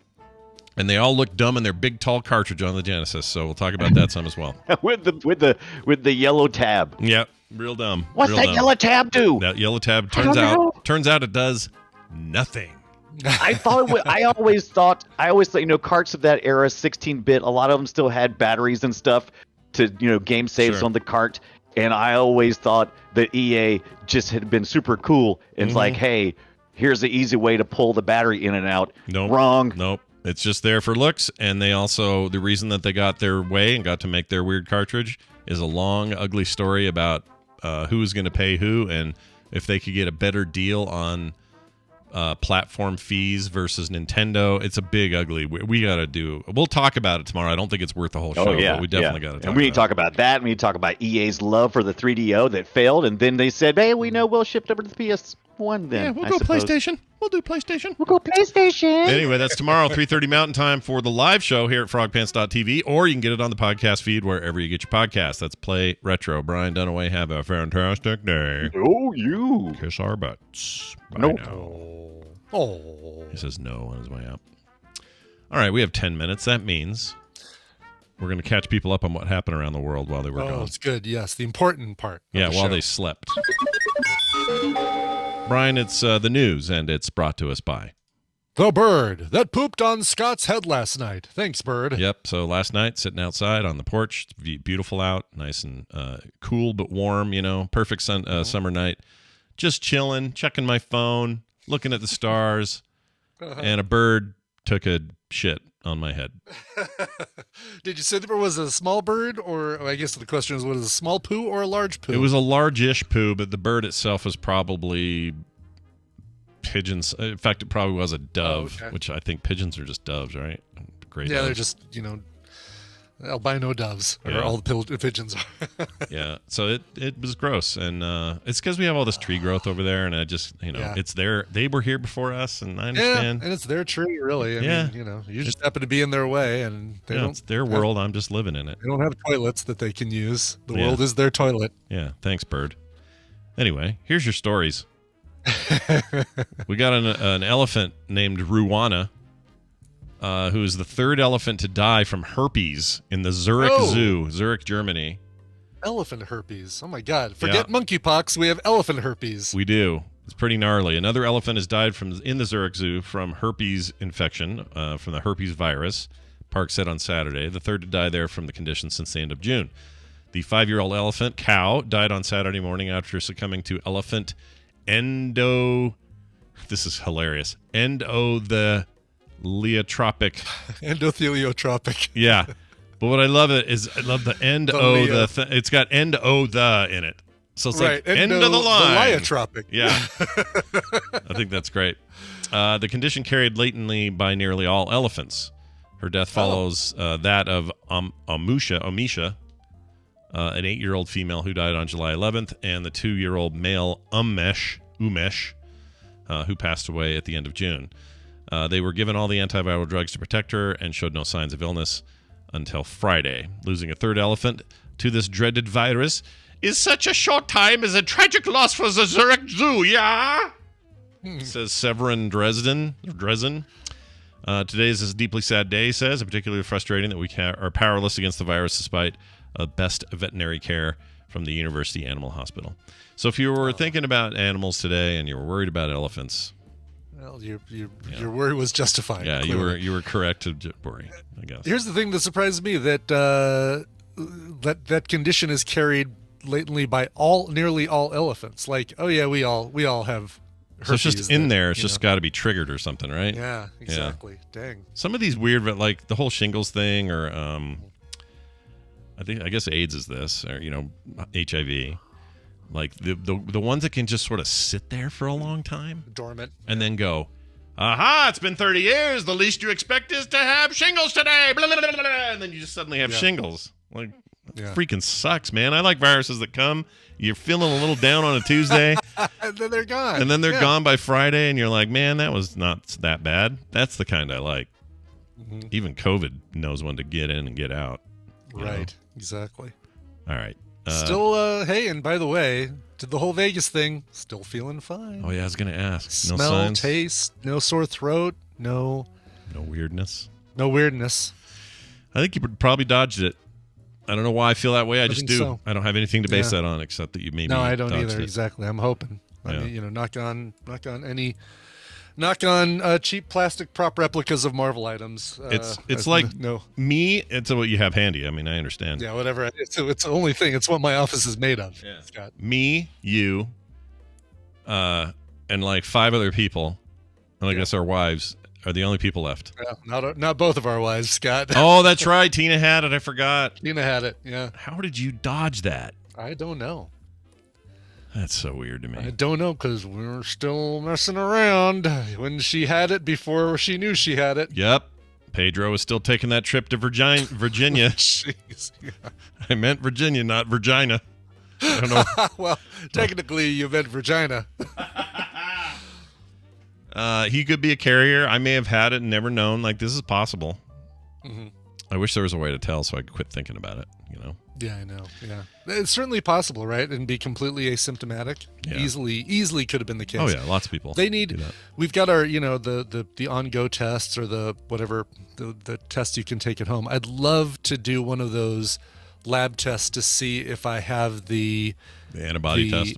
Speaker 1: And they all look dumb in their big, tall cartridge on the Genesis. So we'll talk about that some as well.
Speaker 6: with the yellow tab.
Speaker 1: Yeah, real dumb.
Speaker 6: What's
Speaker 1: real
Speaker 6: that
Speaker 1: dumb.
Speaker 6: yellow tab do?
Speaker 1: That yellow tab
Speaker 6: don't know.
Speaker 1: turns out it does nothing.
Speaker 6: I always thought, carts of that era, 16-bit, a lot of them still had batteries and stuff to, game saves on the cart. And I always thought that EA just had been super cool. And it's like, hey, here's the easy way to pull the battery in and out.
Speaker 1: Nope.
Speaker 6: Wrong.
Speaker 1: Nope. It's just there for looks. And they also, the reason that they got their way and got to make their weird cartridge is a long, ugly story about who's going to pay who and if they could get a better deal on platform fees versus Nintendo. It's a big, ugly. We got to do. We'll talk about it tomorrow. I don't think it's worth the whole show.
Speaker 6: Oh, yeah.
Speaker 1: But we definitely got to talk.
Speaker 6: And we need to talk about that. We need to talk about EA's love for the 3DO that failed, and then they said, "Hey, we know we'll shift over to the PS1." Then
Speaker 1: yeah, we'll go PlayStation. We'll do PlayStation.
Speaker 6: We'll go PlayStation.
Speaker 1: Anyway, that's tomorrow, 3:30 Mountain Time for the live show here at frogpants.tv, or you can get it on the podcast feed wherever you get your podcasts. That's Play Retro. Brian Dunaway, have a fantastic day.
Speaker 6: Oh, you.
Speaker 1: Kiss our butts. Bye
Speaker 6: Nope.
Speaker 1: now.
Speaker 4: Oh.
Speaker 1: He says no on his way out. All right, we have 10 minutes. That means we're going to catch people up on what happened around the world while they were gone.
Speaker 4: Oh, it's good. Yes, the important part.
Speaker 1: Yeah, while they slept. Brian, it's the news, and it's brought to us by
Speaker 4: The bird that pooped on Scott's head last night. Thanks, bird.
Speaker 1: Yep. So last night, sitting outside on the porch, it's beautiful out, nice and cool but warm. Perfect summer night. Just chilling, checking my phone, looking at the stars, and a bird took a shit on my head.
Speaker 4: Did you say there was a small bird, or I guess the question is, was it a small poo or a large poo?
Speaker 1: It was a large-ish poo, but the bird itself was probably pigeons. In fact, it probably was a dove, which I think pigeons are just doves, right? Great.
Speaker 4: Yeah,
Speaker 1: doves.
Speaker 4: they're just, albino doves, or all the pigeons are.
Speaker 1: Yeah, so it was gross, and it's because we have all this tree growth over there, and I just, it's there. They were here before us, and I understand.
Speaker 4: Yeah, and it's their tree, really. I mean, you just happen to be in their way, and
Speaker 1: it's their world. I'm just living in it.
Speaker 4: They don't have toilets that they can use. The world is their toilet.
Speaker 1: Yeah, thanks, bird. Anyway, here's your stories. We got an elephant named Ruana, who is the third elephant to die from herpes in the Zurich Zoo, Zurich, Germany.
Speaker 4: Elephant herpes. Oh, my God. Forget monkeypox. We have elephant herpes.
Speaker 1: We do. It's pretty gnarly. Another elephant has died in the Zurich Zoo from herpes infection, from the herpes virus, Park said on Saturday. The third to die there from the condition since the end of June. The 5-year-old elephant, Cow, died on Saturday morning after succumbing to elephant this is hilarious. Endotheliotrophic.
Speaker 4: Endotheliotropic.
Speaker 1: Yeah. But what I love is I love the it's got the in it. So it's like end of the line.
Speaker 4: Endotheliotropic.
Speaker 1: Yeah. I think that's great. The condition carried latently by nearly all elephants. Her death follows that of Omisha, an 8-year-old female who died on July 11th, and the 2-year-old male Umesh, who passed away at the end of June. They were given all the antiviral drugs to protect her and showed no signs of illness until Friday. Losing a third elephant to this dreaded virus is such a short time as a tragic loss for the Zurich Zoo, yeah? Says Severin Dresden. Today is a deeply sad day, he says, and particularly frustrating that we are powerless against the virus despite best veterinary care from the University Animal Hospital. So if you were thinking about animals today and you were worried about elephants,
Speaker 4: well, your worry was justified.
Speaker 1: Yeah,
Speaker 4: clearly.
Speaker 1: you were correct to worry, I guess.
Speaker 4: Here's the thing that surprised me, that that condition is carried latently by nearly all elephants. Like, oh yeah, we all have herpes.
Speaker 1: So it's just in there. It's just got to be triggered or something, right?
Speaker 4: Yeah, exactly. Yeah. Dang.
Speaker 1: Some of these weird, like the whole shingles thing, or I guess AIDS is this, or HIV. Like the ones that can just sort of sit there for a long time,
Speaker 4: dormant,
Speaker 1: and then go, aha! It's been 30 years. The least you expect is to have shingles today. Blah, blah, blah, blah, and then you just suddenly have shingles. Like, freaking sucks, man. I like viruses that come. You're feeling a little down on a Tuesday,
Speaker 4: and then they're gone.
Speaker 1: And then they're gone by Friday, and you're like, man, that was not that bad. That's the kind I like. Mm-hmm. Even COVID knows when to get in and get out.
Speaker 4: Right. Exactly.
Speaker 1: All right.
Speaker 4: Still, hey, and by the way, did the whole Vegas thing, still feeling fine.
Speaker 1: Oh, yeah, I was going to ask.
Speaker 4: Smell,
Speaker 1: no signs?
Speaker 4: taste, no sore throat, no
Speaker 1: weirdness.
Speaker 4: No weirdness.
Speaker 1: I think you probably dodged it. I don't know why I feel that way. I just do. So. I don't have anything to base that on except that you maybe
Speaker 4: No, I don't either.
Speaker 1: It.
Speaker 4: Exactly. I'm hoping. I mean, knock on cheap plastic prop replicas of Marvel items.
Speaker 1: It's like me. It's what you have handy. I mean, I understand.
Speaker 4: Yeah, whatever. It's the only thing. It's what my office is made of.
Speaker 1: Yeah. Scott. Me, you, and like 5 other people, and I guess our wives are the only people left.
Speaker 4: Yeah, not both of our wives, Scott.
Speaker 1: Oh, that's right. Tina had it. I forgot.
Speaker 4: Tina had it. Yeah.
Speaker 1: How did you dodge that?
Speaker 4: I don't know.
Speaker 1: That's so weird to me.
Speaker 4: I don't know, because we're still messing around when she had it before she knew she had it.
Speaker 1: Yep. Pedro was still taking that trip to Virginia.
Speaker 4: Jeez. Yeah.
Speaker 1: I meant Virginia, not Virginia. I don't know.
Speaker 4: Well, technically, you meant Virginia.
Speaker 1: He could be a carrier. I may have had it and never known. Like, this is possible. Mm-hmm. I wish there was a way to tell so I could quit thinking about it,
Speaker 4: Yeah, I know. Yeah. It's certainly possible, right? And be completely asymptomatic. Yeah. Easily could have been the case.
Speaker 1: Oh, yeah. Lots of people.
Speaker 4: We've got our, the on-go tests, or the whatever, the tests you can take at home. I'd love to do one of those lab tests to see if I have the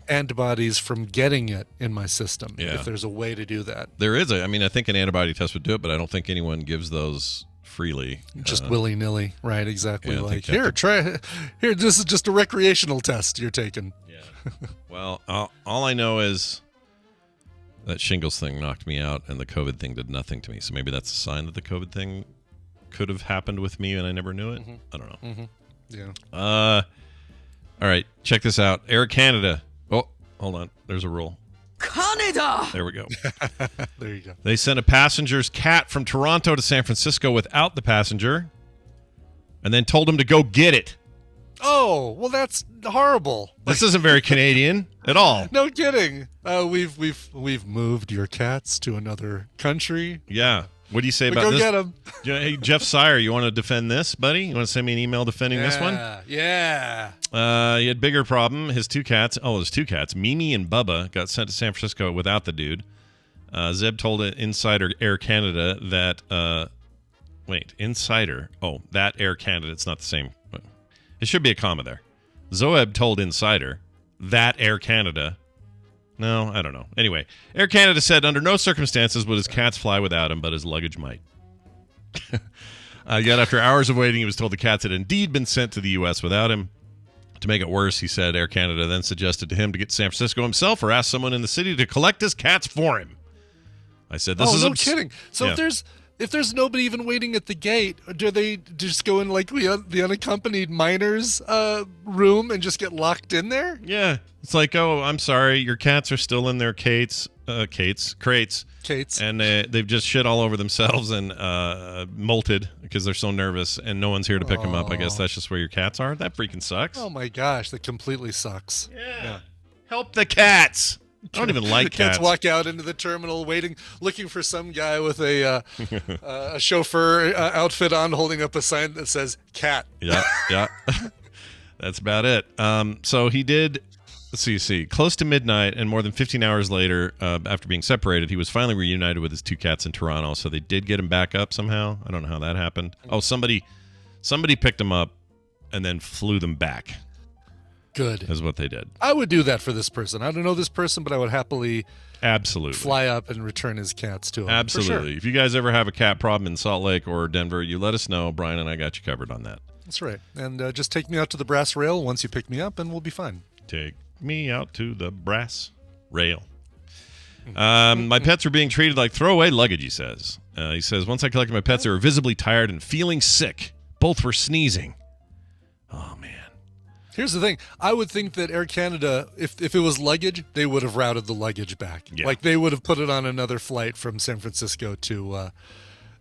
Speaker 4: antibodies from getting it in my system. Yeah. If there's a way to do that.
Speaker 1: There is. I think an antibody test would do it, but I don't think anyone gives those freely,
Speaker 4: just willy-nilly. Right, exactly. Yeah, like, try here, this is just a recreational test you're taking.
Speaker 1: Yeah. Well, all I know is that shingles thing knocked me out and the COVID thing did nothing to me, so maybe that's a sign that the COVID thing could have happened with me and I never knew it. Mm-hmm. I don't know.
Speaker 4: Mm-hmm.
Speaker 1: Yeah. All right, check this out. Air Canada. Oh, hold on, there's a rule.
Speaker 7: Canada!
Speaker 1: There we go.
Speaker 4: There you go.
Speaker 1: They sent a passenger's cat from Toronto to San Francisco without the passenger and then told him to go get it.
Speaker 4: Oh, well, that's horrible.
Speaker 1: This isn't very Canadian at all.
Speaker 4: No kidding. We've moved your cats to another country.
Speaker 1: Yeah. What do you say about this?
Speaker 4: Go get them.
Speaker 1: Hey, Jeff Sire, you want to defend this, buddy? You want to send me an email defending this one?
Speaker 4: Yeah.
Speaker 1: He had bigger problem. His 2 cats. Oh, his 2 cats, Mimi and Bubba, got sent to San Francisco without the dude. Zeb told Insider Air Canada that. Insider. Oh, that Air Canada. It's not the same. It should be a comma there. Zoeb told Insider that Air Canada. No, I don't know. Anyway, Air Canada said under no circumstances would his cats fly without him, but his luggage might. Yet after hours of waiting, he was told the cats had indeed been sent to the U.S. without him. To make it worse, he said Air Canada then suggested to him to get to San Francisco himself or ask someone in the city to collect his cats for him. I said, this is
Speaker 4: no kidding. So if there's nobody even waiting at the gate, do they just go in like the unaccompanied minors room and just get locked in there?
Speaker 1: Yeah. It's like, oh, I'm sorry, your cats are still in their crates. And they've just shit all over themselves and molted because they're so nervous and no one's here to pick them up. I guess that's just where your cats are. That freaking sucks.
Speaker 4: Oh my gosh, that completely sucks.
Speaker 1: Yeah. Help the cats. I don't even like cats.
Speaker 4: Cats walk out into the terminal looking for some guy with a chauffeur outfit on, holding up a sign that says cat.
Speaker 1: Yeah. That's about it. So he did Let's see. Close to midnight and more than 15 hours later, after being separated, he was finally reunited with his 2 cats in Toronto. So they did get him back up somehow. I don't know how that happened. Oh, somebody picked him up and then flew them back.
Speaker 4: Good.
Speaker 1: Is what they did.
Speaker 4: I would do that for this person. I don't know this person, but I would happily fly up and return his cats to him.
Speaker 1: Absolutely. If you guys ever have a cat problem in Salt Lake or Denver, you let us know. Brian and I got you covered on that.
Speaker 4: That's right. And just take me out to the brass rail once you pick me up, and we'll be fine.
Speaker 1: Take me out to the brass rail. My pets are being treated like throwaway luggage, he says. He says, once I collected my pets, they were visibly tired and feeling sick. Both were sneezing. Oh, man.
Speaker 4: Here's the thing. I would think that Air Canada, if it was luggage, they would have routed the luggage back.
Speaker 1: Yeah.
Speaker 4: Like they would have put it on another flight from San Francisco to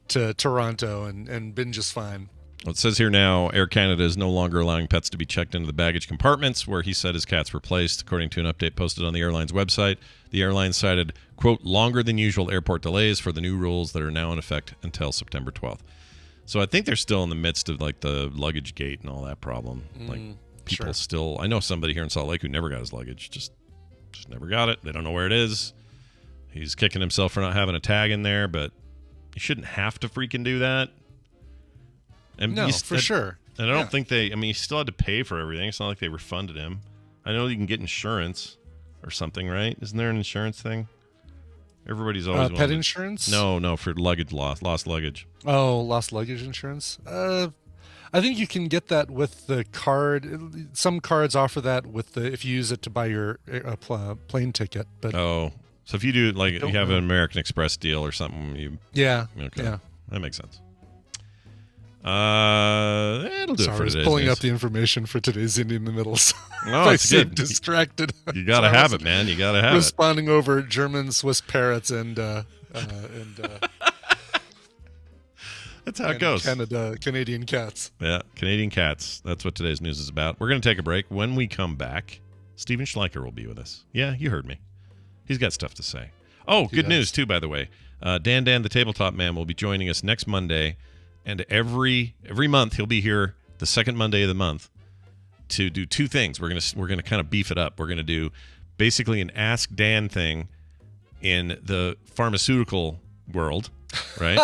Speaker 4: Toronto and been just fine.
Speaker 1: Well, it says here now, Air Canada is no longer allowing pets to be checked into the baggage compartments where he said his cats were placed. According to an update posted on the airline's website, the airline cited, quote, longer than usual airport delays for the new rules that are now in effect until September 12th. So I think they're still in the midst of like the luggage gate and all that problem. Like people still, I know somebody here in Salt Lake who never got his luggage, just never got it. They don't know where it is. He's kicking himself for not having a tag in there, but you shouldn't have to freaking do that. And
Speaker 4: no, for sure.
Speaker 1: And I don't think he still had to pay for everything. It's not like they refunded him. I know you can get insurance or something, right? Isn't there an insurance thing? Everybody's always
Speaker 4: pet insurance?
Speaker 1: No, for luggage lost luggage.
Speaker 4: Oh, lost luggage insurance? I think you can get that with the card. Some cards offer that if you use it to buy your plane ticket. But
Speaker 1: so if you do you have an American Express deal or something,
Speaker 4: yeah,
Speaker 1: that makes sense. It'll do it for today's
Speaker 4: I was pulling
Speaker 1: news.
Speaker 4: up the information for today's Indian in the Middle. So
Speaker 1: Oh, it's good.
Speaker 4: Distracted.
Speaker 1: You gotta have it, man. You gotta have
Speaker 4: responding over German, Swiss parrots, and
Speaker 1: that's how it goes.
Speaker 4: Canadian cats.
Speaker 1: Yeah, Canadian cats. That's what today's news is about. We're gonna take a break. When we come back, Steven Schleicher will be with us. Yeah, you heard me. He's got stuff to say. Oh, good news too, by the way. Dan, the Tabletop Man, will be joining us next Monday. And every month he'll be here the second Monday of the month to do 2 things. We're gonna kind of beef it up. We're gonna do basically an Ask Dan thing in the pharmaceutical world, right?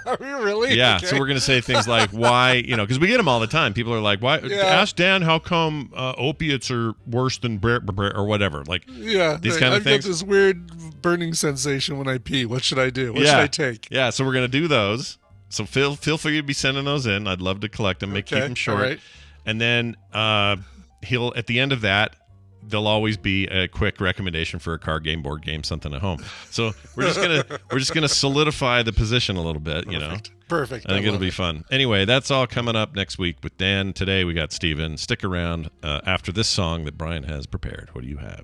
Speaker 4: Are we really?
Speaker 1: Yeah.
Speaker 4: Okay.
Speaker 1: So we're gonna say things like why, because we get them all the time. People are like, why?
Speaker 4: Yeah.
Speaker 1: Ask Dan how come opiates are worse than or whatever. Like these kind of things.
Speaker 4: I've got this weird burning sensation when I pee. What should I do? What should I take?
Speaker 1: Yeah. So we're gonna do those. So feel free to be sending those in. I'd love to collect them. Keep them short.
Speaker 4: Right.
Speaker 1: And then he'll at the end of that, there'll always be a quick recommendation for a card game, board game, something at home. So we're just gonna solidify the position a little bit.
Speaker 4: Perfect.
Speaker 1: I think it'll be fun. Anyway, that's all coming up next week with Dan. Today we got Steven. Stick around after this song that Brian has prepared. What do you have?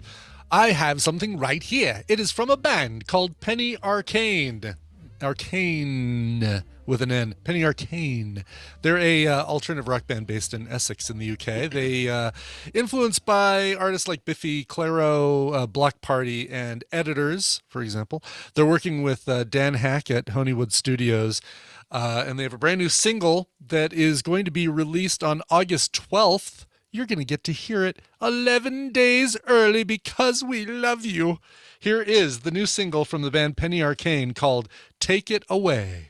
Speaker 4: I have something right here. It is from a band called Penny Arcane. Arcane with an N. Penny Arcane. They're a alternative rock band based in Essex in the UK. They influenced by artists like Biffy Clyro, Block Party, and Editors, for example. They're working with Dan Hack at Honeywood Studios, and they have a brand new single that is going to be released on August 12th. You're going to get to hear it 11 days early because we love you. Here is the new single from the band Penny Arcane called Take It Away.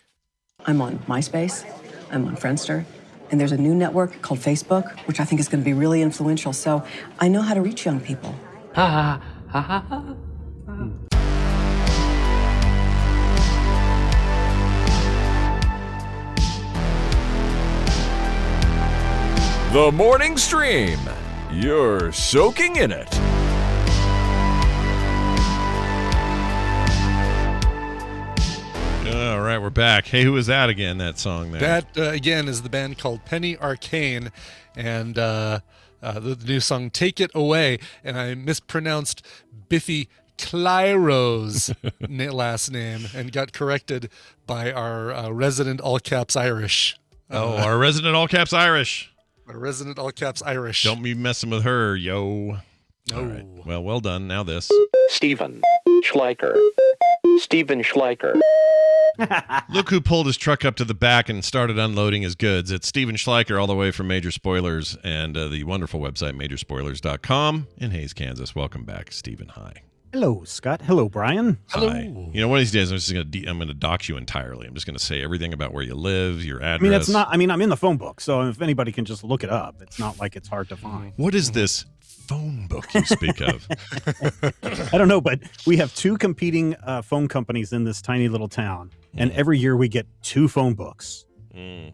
Speaker 7: I'm on MySpace, I'm on Friendster, and there's a new network called Facebook, which I think is going to be really influential, so I know how to reach young people.
Speaker 5: Ha ha ha ha.
Speaker 3: The Morning Stream. You're soaking in it.
Speaker 1: All right, we're back. Hey, who was that again, that song there?
Speaker 4: That, again, is the band called Penny Arcane, and the new song Take It Away, and I mispronounced Biffy Clyro's last name and got corrected by our resident all-caps Irish.
Speaker 1: Our resident all-caps Irish.
Speaker 4: Our resident all-caps Irish.
Speaker 1: Don't be messing with her, yo.
Speaker 4: No.
Speaker 1: All right. Well done. Now this.
Speaker 8: Steven Schleicher. Steven Schleicher.
Speaker 1: Look who pulled his truck up to the back and started unloading his goods. It's Steven Schleicher all the way from Major Spoilers and the wonderful website majorspoilers.com in Hays, Kansas. Welcome back, Steven. Hi.
Speaker 8: Hello, Scott. Hello, Brian.
Speaker 4: Hello.
Speaker 1: Hi. You know, one of these days I'm going to dox you entirely. I'm just going to say everything about where you live, your address.
Speaker 8: I mean, it's not. I mean, I'm in the phone book, so if anybody can just look it up, it's not like it's hard to find.
Speaker 1: What is this phone book you speak of?
Speaker 8: I don't know, but we have two competing phone companies in this tiny little town, and every year we get two phone books.
Speaker 1: Why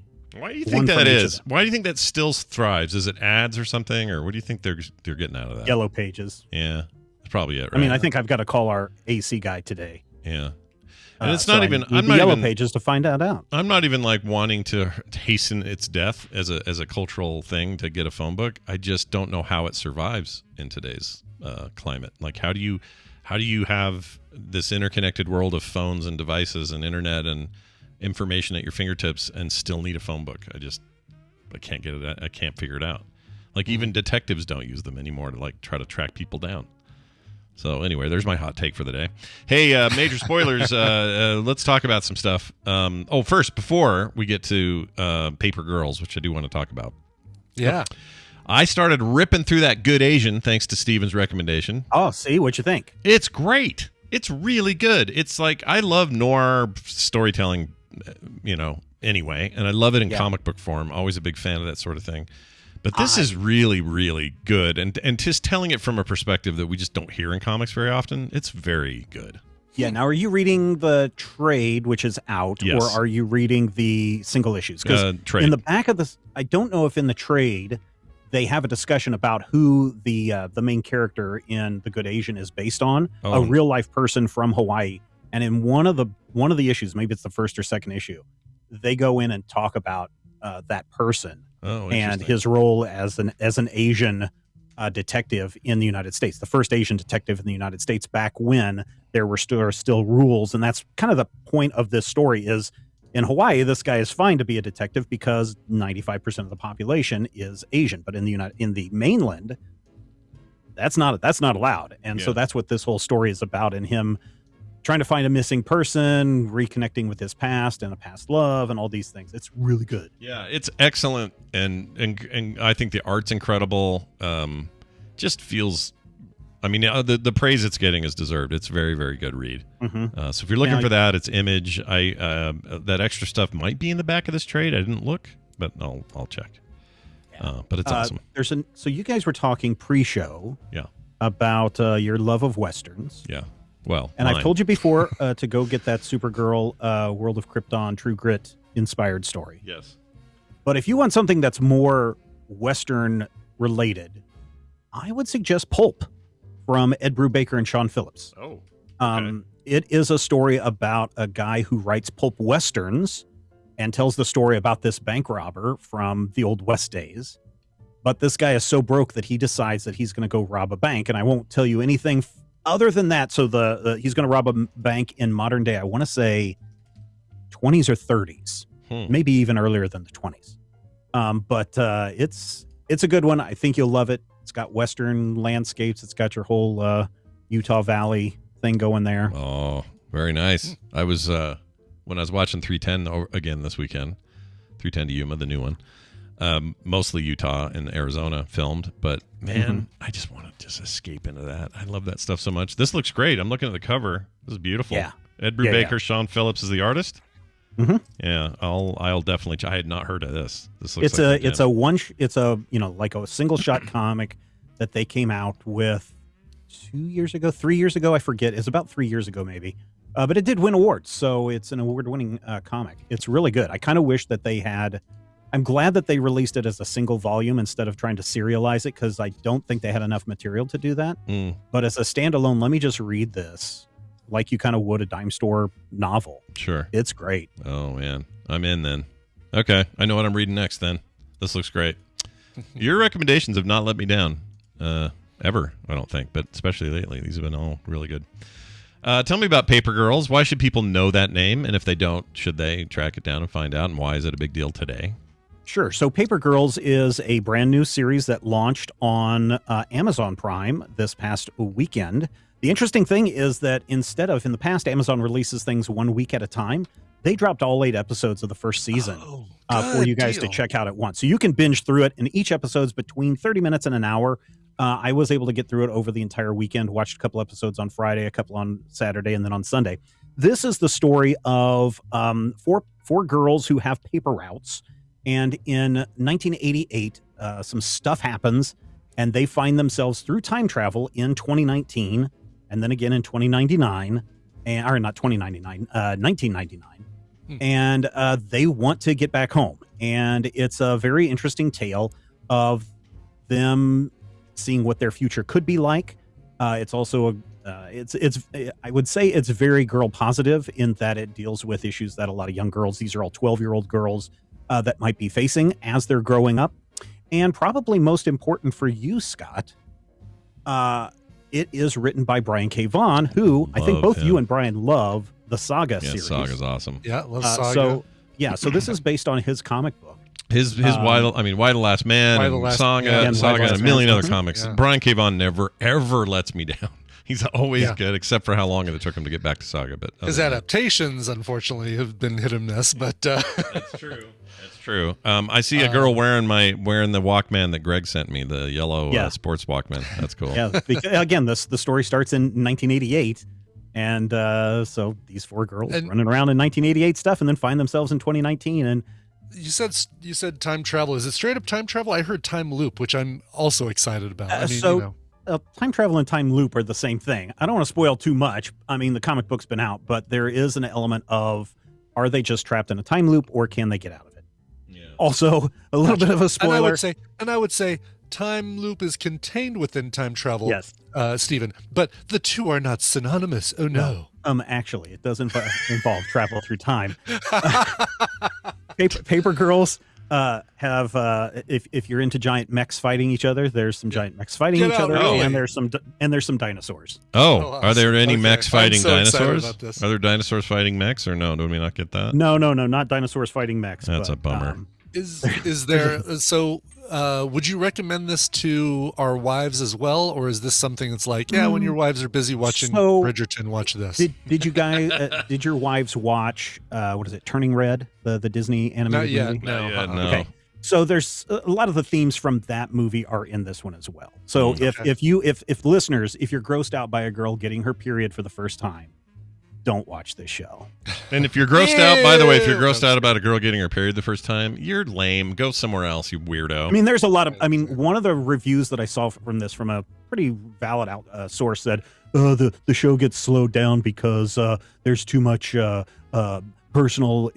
Speaker 1: do you think that is? Why do you think that still thrives? Is it ads or something, or what do you think they're getting out of that?
Speaker 8: Yellow Pages.
Speaker 1: Yeah, that's probably it. Right?
Speaker 8: I mean, I think I've got to call our AC guy today.
Speaker 1: Yeah. And it's not even.
Speaker 8: I'm not Yellow Pages to find that out.
Speaker 1: I'm not even like wanting to hasten its death as a cultural thing to get a phone book. I just don't know how it survives in today's climate. Like, how do you have this interconnected world of phones and devices and internet and information at your fingertips and still need a phone book? I can't get it. I can't figure it out. Like, even detectives don't use them anymore to like try to track people down. So anyway, there's my hot take for the day. Hey, Major Spoilers, let's talk about some stuff. First, before we get to Paper Girls, which I do want to talk about.
Speaker 4: Yeah.
Speaker 1: I started ripping through that Good Asian thanks to Steven's recommendation.
Speaker 8: Oh, see? What you think?
Speaker 1: It's great. It's really good. It's like, I love noir storytelling, anyway, and I love it in comic book form. Always a big fan of that sort of thing. But this is really, really good. And just telling it from a perspective that we just don't hear in comics very often, it's very good.
Speaker 8: Yeah. Now, are you reading the trade, which is out,
Speaker 1: Yes.
Speaker 8: or are you reading the single issues? Because
Speaker 1: trade.
Speaker 8: in the back of this, I don't know if in the trade they have a discussion about who the main character in The Good Asian is based on, a real life person from Hawaii. And in one of the issues, maybe it's the first or second issue, they go in and talk about that person. And his role as an Asian detective in the United States, the first Asian detective in the United States back when there were still rules. And that's kind of the point of this story is in Hawaii, this guy is fine to be a detective because 95% of the population is Asian. But in the mainland, that's not allowed. And so that's what this whole story is about, and him trying to find a missing person, reconnecting with his past and a past love and all these things. It's really good.
Speaker 1: Yeah, it's excellent. And I think the art's incredible. Just feels, I mean, the praise it's getting is deserved. It's very, very good read.
Speaker 8: Mm-hmm.
Speaker 1: So if you're looking for that, it's Image. That extra stuff might be in the back of this trade. I didn't look, but I'll check. But it's awesome.
Speaker 8: So you guys were talking pre-show about your love of Westerns.
Speaker 1: Yeah. Well,
Speaker 8: and I've told you before to go get that Supergirl World of Krypton True Grit inspired story.
Speaker 1: Yes.
Speaker 8: But if you want something that's more Western related, I would suggest Pulp from Ed Brubaker and Sean Phillips.
Speaker 1: Oh. Okay.
Speaker 8: It is a story about a guy who writes pulp Westerns and tells the story about this bank robber from the old West days. But this guy is so broke that he decides that he's going to go rob a bank. And I won't tell you anything other than that. So he's going to rob a bank in modern day, I want to say 20s or 30s, maybe even earlier than the 20s. But it's a good one. I think you'll love it. It's got Western landscapes. It's got your whole Utah Valley thing going there.
Speaker 1: Oh, very nice. I was when I was watching 310 again this weekend, 310 to Yuma, the new one. Mostly Utah and Arizona filmed, but man, I just want to just escape into that. I love that stuff so much. This looks great. I'm looking at the cover. This is beautiful.
Speaker 8: Yeah.
Speaker 1: Ed Brubaker, Sean Phillips is the artist.
Speaker 8: Mm-hmm.
Speaker 1: Yeah, I'll definitely. I had not heard of this. This looks
Speaker 8: it's a single shot comic that they came out with 3 years ago. I forget. It's about 3 years ago, maybe. But it did win awards, so it's an award-winning comic. It's really good. I kind of wish that they had. I'm glad that they released it as a single volume instead of trying to serialize it, because I don't think they had enough material to do that. But as a standalone, let me just read this like you kind of would a dime store novel.
Speaker 1: Sure.
Speaker 8: It's great.
Speaker 1: Oh, man. I'm in then. Okay. I know what I'm reading next then. This looks great. Your recommendations have not let me down ever, I don't think, but especially lately. These have been all really good. Tell me about Paper Girls. Why should people know that name? And if they don't, should they track it down and find out? And why is it a big deal today?
Speaker 8: Sure. So Paper Girls is a brand new series that launched on Amazon Prime this past weekend. The interesting thing is that in the past, Amazon releases things 1 week at a time. they dropped all 8 episodes of the first season for you guys to check out at once. So you can binge through it, and each episode's between 30 minutes and an hour. I was able to get through it over the entire weekend, watched a couple episodes on Friday, a couple on Saturday, and then on Sunday. This is the story of four girls who have paper routes. And in 1988, some stuff happens, and they find themselves through time travel in 2019, and then again in 2099, or not 2099, 1999. And they want to get back home. And it's a very interesting tale of them seeing what their future could be like. It's also I would say it's very girl positive in that it deals with issues that a lot of young girls, these are all 12-year-old girls, that might be facing as they're growing up. And probably most important for you, Scott, it is written by Brian K. Vaughan, who I think both you and Brian love the Saga series.
Speaker 1: Saga's awesome.
Speaker 4: Yeah, love Saga.
Speaker 8: So this is based on his comic book.
Speaker 1: His Why the Last Man, Saga, and a million other comics. Yeah. Brian K. Vaughan never, ever lets me down. He's always good, except for how long it took him to get back to Saga. But
Speaker 4: his adaptations, unfortunately, have been hit and miss. But
Speaker 1: that's true. That's true. I see a girl wearing the Walkman that Greg sent me, the yellow sports Walkman. That's cool.
Speaker 8: Yeah. Again, the story starts in 1988, and so these 4 girls running around in 1988 stuff, and then find themselves in 2019. And
Speaker 4: you said time travel. Is it straight up time travel? I heard time loop, which I'm also excited about.
Speaker 8: Time travel and time loop are the same thing. I don't want to spoil too much. I mean, the comic book's been out, but there is an element of, are they just trapped in a time loop, or can they get out of it? Yeah. Also, a little bit of a spoiler.
Speaker 4: And I would say time loop is contained within time travel.
Speaker 8: Yes, Stephen.
Speaker 4: But the two are not synonymous. Oh no.
Speaker 8: Actually, it does involve travel through time. Paper girls have if you're into giant mechs fighting each other, there's some giant mechs fighting each other, and there's some dinosaurs.
Speaker 1: Are there any mechs fighting dinosaurs? Are there dinosaurs fighting mechs, or no? Do we not get that?
Speaker 8: No, not dinosaurs fighting mechs.
Speaker 1: That's a bummer.
Speaker 4: Is there so? Would you recommend this to our wives as well, or is this something that's like, when your wives are busy watching Bridgerton, watch this?
Speaker 8: Did you guys? Did your wives watch? What is it? Turning Red, the Disney animated movie?
Speaker 1: No.
Speaker 8: Okay. So there's a lot of the themes from that movie are in this one as well. So if listeners, if you're grossed out by a girl getting her period for the first time, don't watch this show.
Speaker 1: And if you're grossed out, by the way, if you're grossed out about a girl getting her period the first time, you're lame. Go somewhere else, you weirdo.
Speaker 8: I mean, there's a lot of, one of the reviews that I saw from this from a pretty valid source said, the show gets slowed down because there's too much personal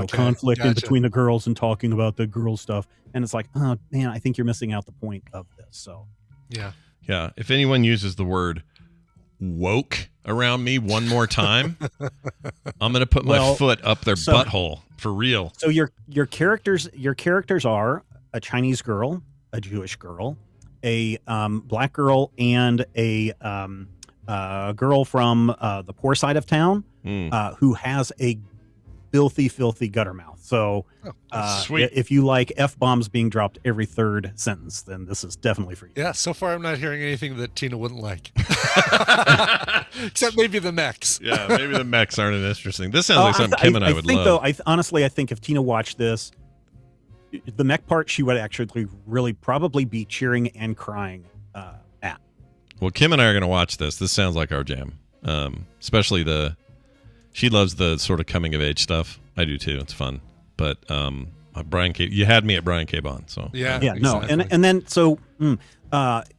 Speaker 8: conflict in between the girls and talking about the girl stuff. And it's like, oh man, I think you're missing out the point of this. So
Speaker 1: yeah. If anyone uses the word woke around me one more time, I'm gonna put my foot up their butthole for real.
Speaker 8: So your characters are a Chinese girl, a Jewish girl, a black girl, and a girl from the poor side of town who has a filthy gutter mouth. So if you like F-bombs being dropped every third sentence, then this is definitely for you.
Speaker 4: Yeah, so far I'm not hearing anything that Tina wouldn't like. Except maybe the mechs.
Speaker 1: Yeah, maybe the mechs aren't as interesting. This sounds like something Kim and I would love.
Speaker 8: Honestly, I think if Tina watched this, the mech part, she would actually really probably be cheering and crying at.
Speaker 1: Well, Kim and I are going to watch this. This sounds like our jam. Especially she loves the sort of coming of age stuff. I do too. It's fun. But Brian K. You had me at Brian K. Vaughan. So
Speaker 4: exactly.
Speaker 8: No, and then so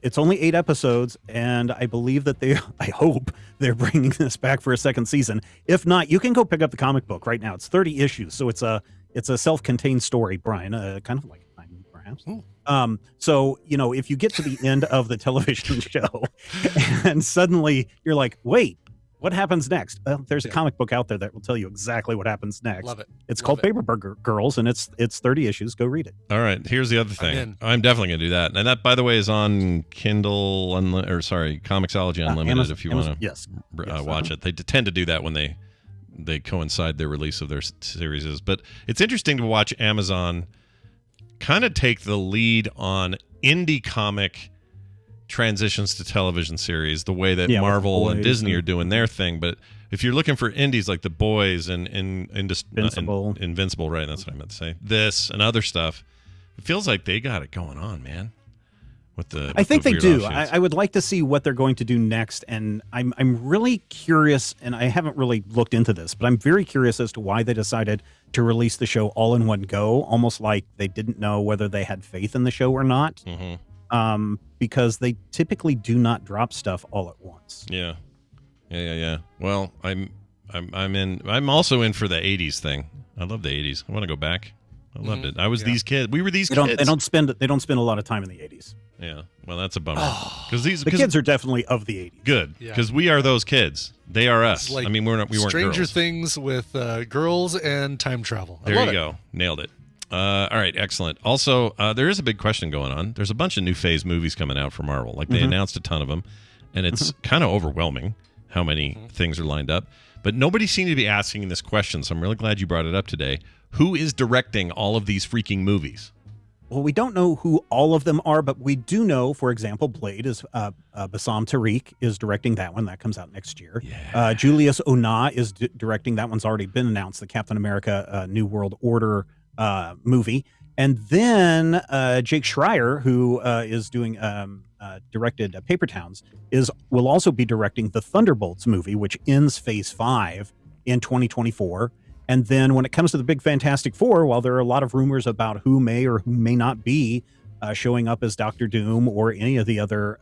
Speaker 8: it's only 8 episodes, and I believe that I hope they're bringing this back for a second season. If not, you can go pick up the comic book right now. It's 30 issues, so it's a self-contained story, Brian, kind of like Time, perhaps. So if you get to the end of the television show, and suddenly you're like, wait, what happens next? There's a comic book out there that will tell you exactly what happens next.
Speaker 4: Love it.
Speaker 8: It's called Paper Girls, and it's 30 issues. Go read it.
Speaker 1: All right. Here's the other thing. I'm definitely going to do that. And that, by the way, is on Kindle, Comixology Unlimited if you want to watch it. They tend to do that when they coincide their release of their series. But it's interesting to watch Amazon kind of take the lead on indie comic transitions to television series, the way that Marvel and Disney are doing their thing. But if you're looking for indies like The Boys and Invincible, right? That's what I meant to say. This and other stuff, it feels like they got it going on, man.
Speaker 8: I think they do. I would like to see what they're going to do next, and I'm really curious, and I haven't really looked into this, but I'm very curious as to why they decided to release the show all in one go, almost like they didn't know whether they had faith in the show or not, because they typically do not drop stuff all at once.
Speaker 1: Yeah. Well, I'm also in for the '80s thing. I love the '80s. I want to go back. I loved it. I was these kids. We were these kids.
Speaker 8: They don't spend a lot of time in the '80s.
Speaker 1: Yeah, well, that's a bummer. Because
Speaker 8: the kids are definitely of the '80s.
Speaker 1: Good, because we are those kids. They are us.
Speaker 4: Like
Speaker 1: I mean, we weren't
Speaker 4: Stranger
Speaker 1: girls.
Speaker 4: Things with girls and time travel.
Speaker 1: There you go. Nailed it. All right, excellent. Also, there is a big question going on. There's a bunch of new Phase movies coming out for Marvel. Like, they announced a ton of them, and it's kind of overwhelming how many things are lined up. But nobody seemed to be asking this question, so I'm really glad you brought it up today. Who is directing all of these freaking movies?
Speaker 8: Well, we don't know who all of them are, but we do know, for example, Blade is Bassam Tariq is directing that one. That comes out next year. Yeah. Julius Onah is directing that one's already been announced, the Captain America New World Order movie. And then Jake Schreier, who is doing directed Paper Towns, will also be directing the Thunderbolts movie, which ends Phase 5 in 2024. And then when it comes to the big Fantastic Four, while there are a lot of rumors about who may or who may not be showing up as Doctor Doom or any of the other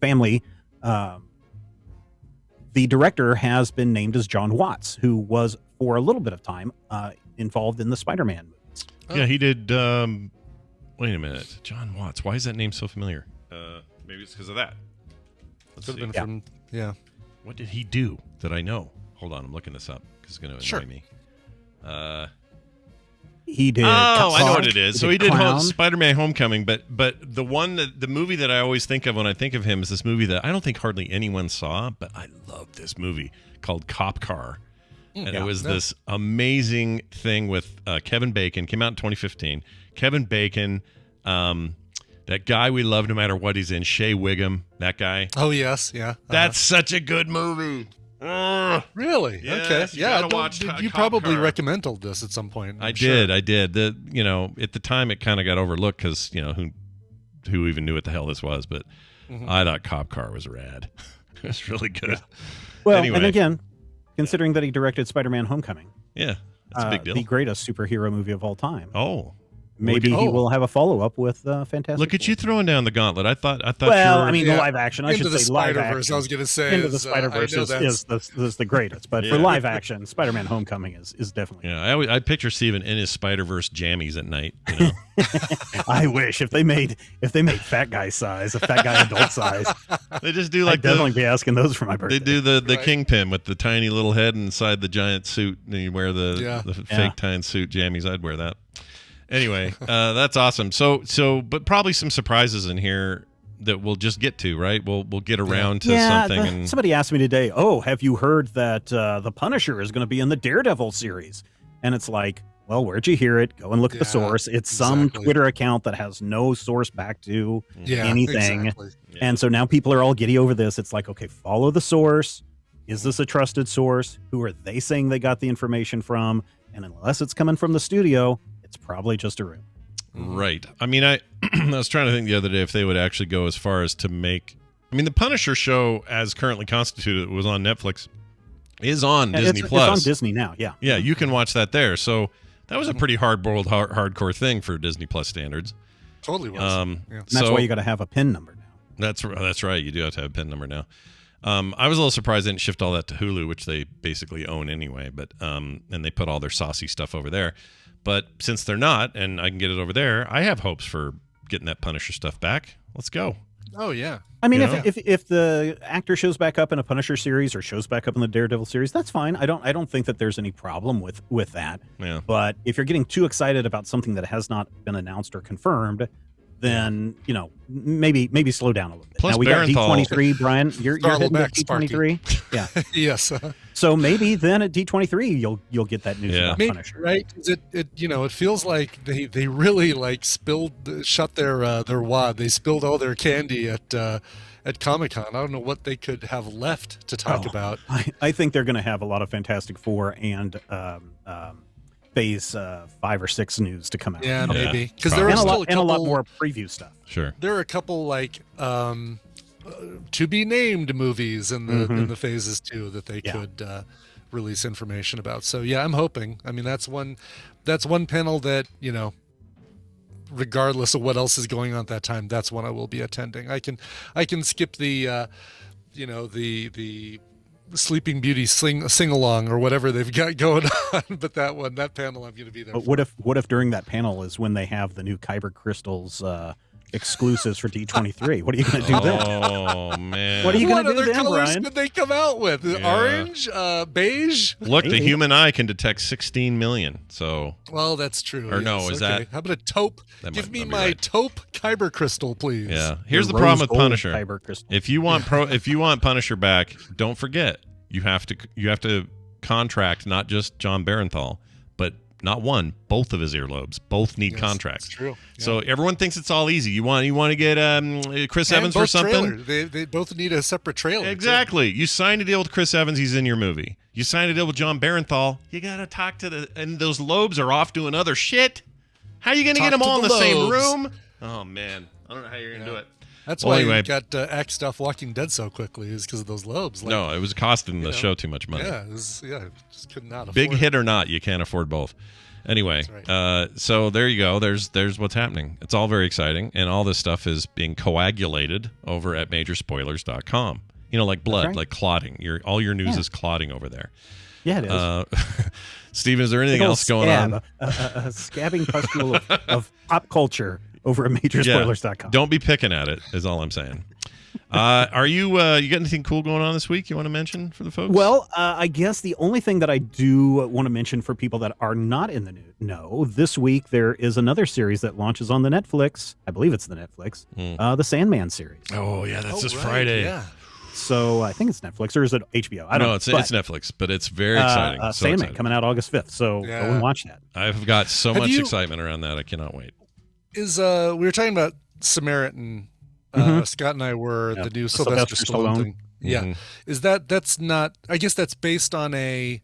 Speaker 8: family, the director has been named as John Watts, who was for a little bit of time involved in the Spider-Man movies.
Speaker 1: Yeah, he did. Wait a minute. John Watts. Why is that name so familiar? Maybe it's because of that.
Speaker 4: Could have been from,
Speaker 1: What did he do that I know? Hold on, I'm looking this up because it's going to annoy me.
Speaker 8: He did.
Speaker 1: Oh, I know what it is. So he did
Speaker 8: Clown.
Speaker 1: Spider-Man: Homecoming, but the movie that I always think of when I think of him is this movie that I don't think hardly anyone saw, but I love this movie called Cop Car. And it was this amazing thing with Kevin Bacon. Came out in 2015. Kevin Bacon, that guy we love no matter what he's in, Shea Wiggum, that guy.
Speaker 4: Oh, yes, yeah.
Speaker 1: That's such a good movie.
Speaker 4: Really?
Speaker 1: Yes,
Speaker 4: okay.
Speaker 1: you
Speaker 4: Yeah.
Speaker 1: gotta watch
Speaker 4: You
Speaker 1: Cop
Speaker 4: probably
Speaker 1: Car.
Speaker 4: recommended this at some point.
Speaker 1: I did. At the time it kind of got overlooked because, who even knew what the hell this was, but I thought Cop Car was rad. It was really good.
Speaker 8: Yeah. Well,
Speaker 1: anyway.
Speaker 8: and again, considering that he directed Spider-Man: Homecoming,
Speaker 1: Yeah, that's a big deal.
Speaker 8: the greatest superhero movie of all time.
Speaker 1: Oh.
Speaker 8: Maybe he will have a follow-up with Fantastic
Speaker 1: Look at
Speaker 8: Four.
Speaker 1: you throwing down the gauntlet. I thought.
Speaker 8: Well,
Speaker 1: you were,
Speaker 8: I mean, the live action. I
Speaker 4: Into
Speaker 8: should
Speaker 4: the
Speaker 8: say live
Speaker 4: Spider-Verse,
Speaker 8: action.
Speaker 4: I was going to say.
Speaker 8: Into the Spider-Verse is the greatest, but for live action, Spider-Man: Homecoming is definitely.
Speaker 1: Yeah, I picture Steven in his Spider-Verse jammies at night.
Speaker 8: I wish if they made fat guy size, a fat guy adult size.
Speaker 1: They just do like
Speaker 8: I'd definitely be asking those for my birthday.
Speaker 1: They do the Kingpin with the tiny little head inside the giant suit, and you wear the fake tie suit jammies. I'd wear that. Anyway, that's awesome. So, but probably some surprises in here that we'll just get to, right? We'll get around to something. And
Speaker 8: somebody asked me today, "Oh, have you heard that the Punisher is going to be in the Daredevil series?" And it's like, well, where'd you hear it? Go and look at the source. It's some Twitter account that has no source back to anything.
Speaker 4: Exactly.
Speaker 1: Yeah.
Speaker 8: And so now people are all giddy over this. It's like, okay, follow the source. Is this a trusted source? Who are they saying they got the information from? And unless it's coming from the studio, it's probably just a rumor.
Speaker 1: Right. I mean, I was trying to think the other day if they would actually go as far as to make. I mean, the Punisher show, as currently constituted, was on Netflix, is on Disney Plus.
Speaker 8: It's on Disney now. Yeah.
Speaker 1: Yeah, you can watch that there. So that was a pretty hardboiled, hardcore thing for Disney Plus standards.
Speaker 4: Totally was.
Speaker 8: And that's why you got to have a PIN number now.
Speaker 1: That's right. You do have to have a PIN number now. I was a little surprised they didn't shift all that to Hulu, which they basically own anyway. But and they put all their saucy stuff over there. But since they're not, and I can get it over there, I have hopes for getting that Punisher stuff back. Let's go.
Speaker 4: Oh yeah.
Speaker 8: I mean, if the actor shows back up in a Punisher series or shows back up in the Daredevil series, that's fine. I don't think that there's any problem with that.
Speaker 1: Yeah.
Speaker 8: But if you're getting too excited about something that has not been announced or confirmed, then maybe slow down a little bit.
Speaker 1: Plus
Speaker 8: now we got
Speaker 1: Barenthal.
Speaker 8: D23, Brian. You're hitting at D23. Yeah.
Speaker 4: Yes.
Speaker 8: So maybe then at D23 you'll get that news about Punisher.
Speaker 4: Right? It feels like they really like shut their wad. They spilled all their candy at Comic-Con. I don't know what they could have left to talk about.
Speaker 8: I think they're going to have a lot of Fantastic Four and Phase 5 or 6 news to come out.
Speaker 4: Yeah, maybe, because there are still
Speaker 8: a lot more preview stuff.
Speaker 1: Sure,
Speaker 4: there are a couple like to be named movies in the phases too that they could release information about. So yeah, I'm hoping. I mean, that's one panel that regardless of what else is going on at that time, that's one I will be attending. I can skip the the Sleeping Beauty sing along or whatever they've got going on, but that panel I'm going to be there.
Speaker 8: But what if during that panel is when they have the new Kyber crystals exclusives for D23? What are you going to do then?
Speaker 1: Oh man,
Speaker 8: what are you going to do
Speaker 4: then,
Speaker 8: then,
Speaker 4: colors
Speaker 8: Brian?
Speaker 4: could they come out with? Orange, beige.
Speaker 1: Look, the human eye can detect 16 million. So
Speaker 4: well, that's true.
Speaker 1: Or no, is that?
Speaker 4: How about a taupe? Give me my taupe Kyber crystal, please.
Speaker 1: Yeah. Here's the problem with Punisher.
Speaker 8: Kyber crystal.
Speaker 1: If you want Punisher back, don't forget you have to contract not just John Barenthal, but not one, both of his earlobes. Both need contracts.
Speaker 4: That's true. Yeah.
Speaker 1: So everyone thinks it's all easy. You want to get Chris Evans for something?
Speaker 4: They both need a separate trailer.
Speaker 1: Exactly. You signed a deal with Chris Evans, he's in your movie. You signed a deal with John Barenthal, you got to talk to and those lobes are off doing other shit. How are you going to get them all in the same room? Oh man, I don't know how you're going to do it.
Speaker 4: That's why you got axed off Walking Dead so quickly, is because of those lobes. Like,
Speaker 1: no, it was costing the show too much money.
Speaker 4: Yeah, just could not afford
Speaker 1: Big hit
Speaker 4: it.
Speaker 1: or not, you can't afford both. Anyway,
Speaker 4: right.
Speaker 1: So there you go. There's what's happening. It's all very exciting, and all this stuff is being coagulated over at majorspoilers.com. Like blood, like clotting. All your news is clotting over there.
Speaker 8: Yeah, it is.
Speaker 1: Steven, is there anything else going on?
Speaker 8: A scabbing pustule of pop culture over at majorspoilers.com.
Speaker 1: Don't be picking at it, is all I'm saying. Are you got anything cool going on this week you want to mention for the folks?
Speaker 8: Well, I guess the only thing that I do want to mention for people that are not in the know, this week there is another series that launches on the Netflix. I believe it's the Netflix, the Sandman series.
Speaker 1: Oh, yeah, that's this Friday.
Speaker 4: Yeah.
Speaker 8: So I think it's Netflix, or is it HBO? I don't know.
Speaker 1: It's Netflix, but it's very exciting. So
Speaker 8: Sandman
Speaker 1: exciting.
Speaker 8: coming out August 5th, so go and watch that.
Speaker 1: I've got so much excitement around that. I cannot wait.
Speaker 4: We were talking about Samaritan. Scott and I were the new Sylvester Stallone thing. Yeah. Is that's not, I guess that's based on a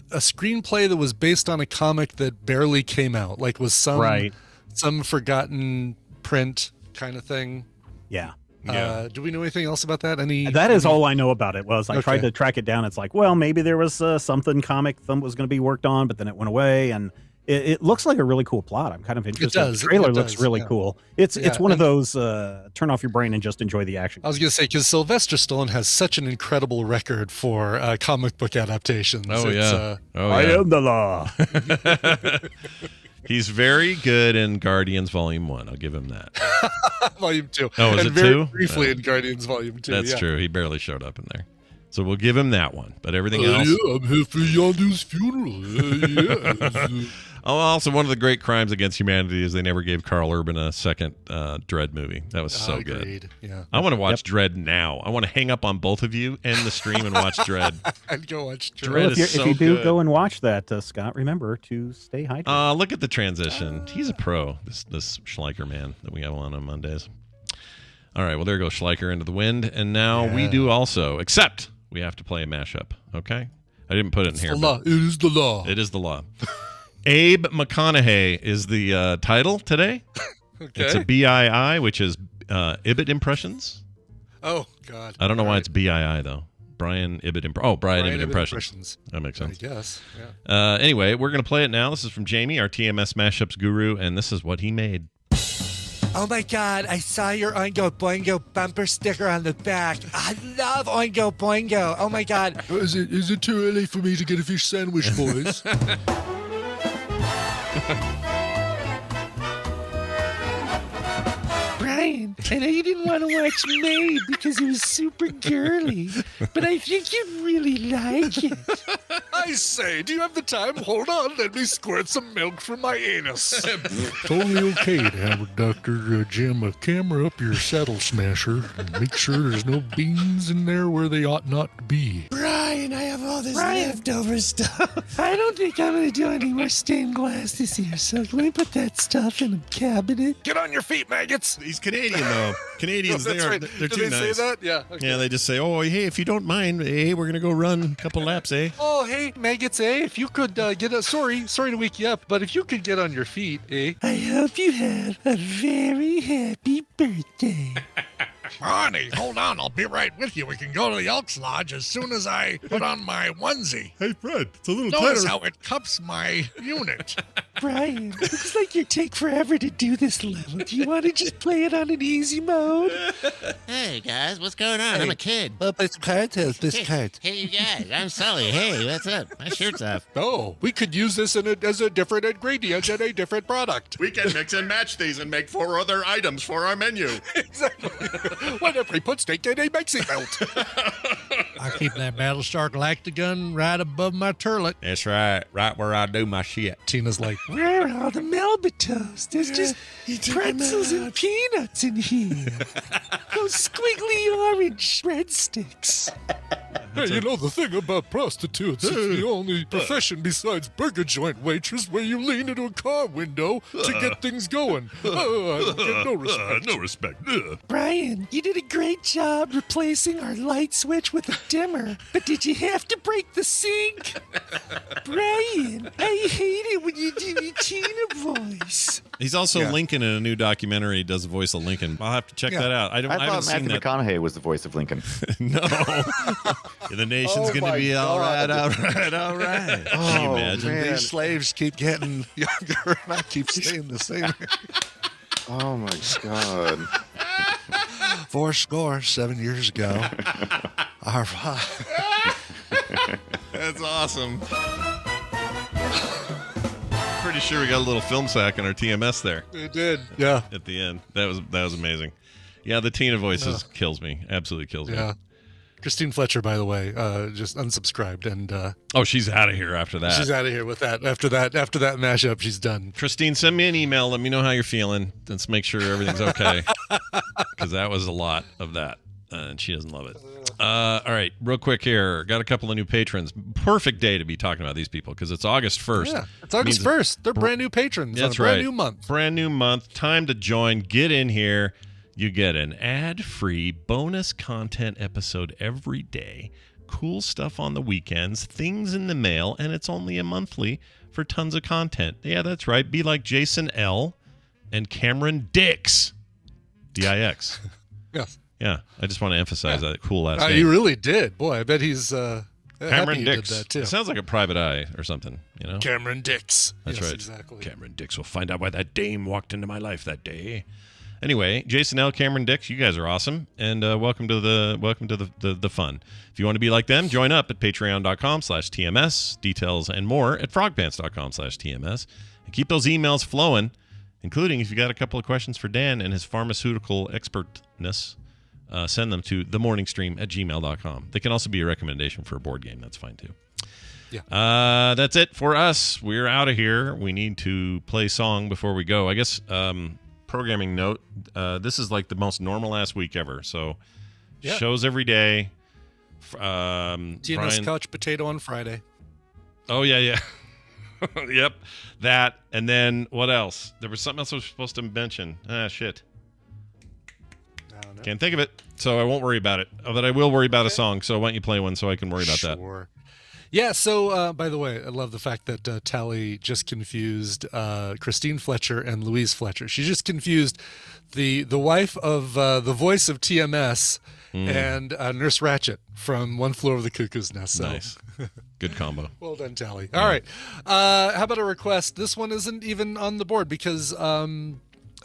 Speaker 4: screenplay that was based on a comic that barely came out, like was some forgotten print kind of thing.
Speaker 8: Yeah.
Speaker 4: Do we know anything else about that?
Speaker 8: That is all I know about it. I tried to track it down. It's like, well, maybe there was something comic that was going to be worked on, but then it went away, and it looks like a really cool plot. I'm kind of interested.
Speaker 4: It does.
Speaker 8: The trailer
Speaker 4: It
Speaker 8: looks
Speaker 4: does,
Speaker 8: really cool. It's one of those turn off your brain and just enjoy the action.
Speaker 4: I was going to say, because Sylvester Stallone has such an incredible record for comic book adaptations.
Speaker 1: Oh, yeah.
Speaker 8: I am the law.
Speaker 1: He's very good in Guardians Volume 1. I'll give him that.
Speaker 4: Volume 2.
Speaker 1: Oh, is
Speaker 4: and
Speaker 1: it
Speaker 4: very
Speaker 1: 2?
Speaker 4: Briefly in Guardians Volume 2.
Speaker 1: That's true. He barely showed up in there. So we'll give him that one. But everything else...
Speaker 4: Yeah, I'm here for Yondu's funeral.
Speaker 1: Also, one of the great crimes against humanity is they never gave Carl Urban a second Dredd movie. That was so good.
Speaker 4: Yeah.
Speaker 1: I want to watch Dredd now. I want to hang up on both of you, end the stream, and watch Dredd.
Speaker 4: I'd go watch Dredd.
Speaker 1: Dredd
Speaker 8: Well, if you do go and watch that, Scott, remember to stay hydrated.
Speaker 1: Look at the transition. He's a pro, this Schleicher man that we have on Mondays. All right, well, there goes Schleicher into the wind. And now we do also, except we have to play a mashup, okay? I didn't put it in here.
Speaker 4: It is the law.
Speaker 1: It is the law. Abe McConaughey is the title today.
Speaker 4: Okay.
Speaker 1: It's a BII, which is Ibbott Impressions.
Speaker 4: Oh, God.
Speaker 1: I don't know why it's BII, though. Brian Ibbott Impressions. That makes sense.
Speaker 4: I guess, yeah.
Speaker 1: Anyway, we're going to play it now. This is from Jamie, our TMS Mashups guru, and this is what he made.
Speaker 9: Oh my God, I saw your Oingo Boingo bumper sticker on the back. I love Oingo Boingo. Oh my God.
Speaker 4: Is it too early for me to get a fish sandwich, boys?
Speaker 9: Brian, Brian, I know you didn't want to watch Maid because it was super girly, but I think you'd really like it.
Speaker 4: I say, do you have the time? Hold on, let me squirt some milk from my anus. Totally okay to have a doctor jam a camera up your saddle smasher and make sure there's no beans in there where they ought not to be.
Speaker 9: Brian, I have all this leftover stuff. I don't think I'm going to do any more stained glass this year, so let me put that stuff in a cabinet.
Speaker 4: Get on your feet, maggots.
Speaker 1: He's Canadian, though. Canadians,
Speaker 4: That's right.
Speaker 1: they're
Speaker 4: Do
Speaker 1: too
Speaker 4: they
Speaker 1: nice.
Speaker 4: say that? Yeah. Okay.
Speaker 1: Yeah, they just say, oh, hey, if you don't mind, hey, we're going to go run a couple laps, eh?
Speaker 4: Oh, hey, maggots, eh? If you could get sorry to wake you up, but if you could get on your feet, eh?
Speaker 9: I hope you have a very happy birthday.
Speaker 4: Honey, hold on. I'll be right with you. We can go to the Elks Lodge as soon as I put on my onesie.
Speaker 1: Hey, Fred, it's a little
Speaker 4: Notice how it cups my unit.
Speaker 9: Brian, looks like you take forever to do this level. Do you want to just play it on an easy mode?
Speaker 10: Hey, guys, what's going on? I'm a kid.
Speaker 9: Well, this card has this card.
Speaker 10: Hey, you guys, I'm Sully. Hey, what's up? My shirt's off.
Speaker 4: Oh, we could use this as a different ingredient in a different product.
Speaker 1: We can mix and match these and make 4 other items for our menu.
Speaker 4: Exactly. What if we put steak in a Mexi belt?
Speaker 9: I keep that Battlestar Galactica right above my turlet.
Speaker 1: That's right. Right where I do my shit.
Speaker 4: Tina's like,
Speaker 9: Where are the Melba toast? There's just pretzels and peanuts in here. Those squiggly orange breadsticks.
Speaker 4: hey, you know the thing about prostitutes, it's the only profession besides burger joint waitress where you lean into a car window to get things going. I don't get no respect.
Speaker 1: No respect.
Speaker 9: Brian, you did a great job replacing our light switch with a dimmer, but did you have to break the sink? Brian, I hate it when you do your Tina voice.
Speaker 1: He's also Lincoln in a new documentary. He does the voice of Lincoln. I'll have to check that out. I
Speaker 6: thought
Speaker 1: haven't seen
Speaker 6: Matthew
Speaker 1: that.
Speaker 6: McConaughey was the voice of Lincoln.
Speaker 1: No. The nation's going to be all right, all right, all right. Can you imagine?
Speaker 6: man.
Speaker 4: These slaves keep getting younger and I keep staying the same.
Speaker 11: Oh my God.
Speaker 4: 7 years ago. All right.
Speaker 1: That's awesome. Pretty sure we got a little film sack in our TMS there.
Speaker 4: It did. Yeah.
Speaker 1: At the end. That was amazing. Yeah, the Tina voices kills me. Absolutely kills me.
Speaker 4: Yeah. Christine Fletcher, by the way, just unsubscribed and
Speaker 1: she's out of here after that.
Speaker 4: She's out of here with that. After that mashup, she's done.
Speaker 1: Christine, send me an email. Let me know how you're feeling. Let's make sure everything's okay. Because that was a lot of that. And she doesn't love it. All right, real quick here. Got a couple of new patrons. Perfect day to be talking about these people because it's August 1st.
Speaker 4: Yeah, it's August 1st. They're brand new patrons.
Speaker 1: That's
Speaker 4: on a brand
Speaker 1: right.
Speaker 4: new month.
Speaker 1: Brand new month. Time to join. Get in here. You get an ad-free bonus content episode every day, cool stuff on the weekends, things in the mail, and it's only a monthly for tons of content. Yeah, that's right. Be like Jason L. and Cameron Dix. D-I-X.
Speaker 4: Yes.
Speaker 1: Yeah, I just want to emphasize that cool last name.
Speaker 4: He really did. Boy, I bet he's
Speaker 1: Cameron Dix.
Speaker 4: Did that too.
Speaker 1: It sounds like a private eye or something, you know?
Speaker 4: Cameron Dix.
Speaker 1: That's
Speaker 4: yes,
Speaker 1: right.
Speaker 4: Exactly.
Speaker 1: Cameron Dix will find out why that dame walked into my life that day. Anyway, Jason L, Cameron Dix, you guys are awesome, and welcome to the fun. If you want to be like them, join up at patreon.com/TMS. Details and more at frogpants.com/TMS. And keep those emails flowing, including if you got a couple of questions for Dan and his pharmaceutical expertness, send them to themorningstream@gmail.com. They can also be a recommendation for a board game. That's fine too. Yeah. That's it for us. We're out of here. We need to play song before we go. I guess. Programming note, this is like the most normal ass week ever. So shows every day.
Speaker 4: TMS Couch Potato on Friday.
Speaker 1: Oh, yeah. Yep. That. And then what else? There was something else I was supposed to mention. Shit. Can't think of it. So I won't worry about it. But I will worry about a song. So why don't you play one so I can worry about that?
Speaker 4: Yeah, so, by the way, I love the fact that Tally just confused Christine Fletcher and Louise Fletcher. She just confused the wife of the voice of TMS and Nurse Ratched from One Flew Over the Cuckoo's Nest. So.
Speaker 1: Nice. Good combo.
Speaker 4: Well done, Tally. All right. How about a request? This one isn't even on the board because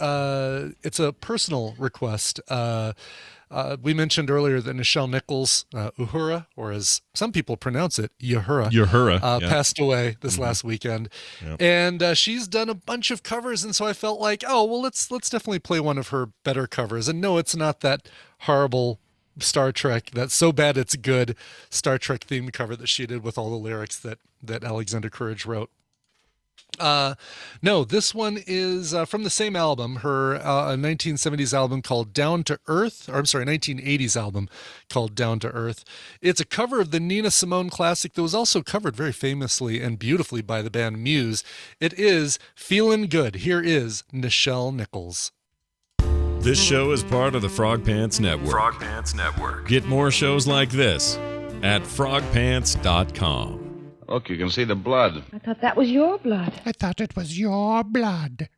Speaker 4: it's a personal request. We mentioned earlier that Nichelle Nichols, Uhura, or as some people pronounce it, Uhura, passed away this last weekend. Yep. And she's done a bunch of covers, and so I felt like, oh, well, let's definitely play one of her better covers. And no, it's not that horrible Star Trek, that's so bad it's good Star Trek themed cover that she did with all the lyrics that Alexander Courage wrote. No, this one is from the same album, her 1970s album called Down to Earth, or I'm sorry, 1980s album called Down to Earth. It's a cover of the Nina Simone classic that was also covered very famously and beautifully by the band Muse. It is Feelin' Good. Here is Nichelle Nichols.
Speaker 3: This show is part of the Frog Pants Network. Frog Pants Network. Get more shows like this at frogpants.com.
Speaker 12: Look, you can see the blood.
Speaker 13: I thought that was your blood.
Speaker 9: I thought it was your blood.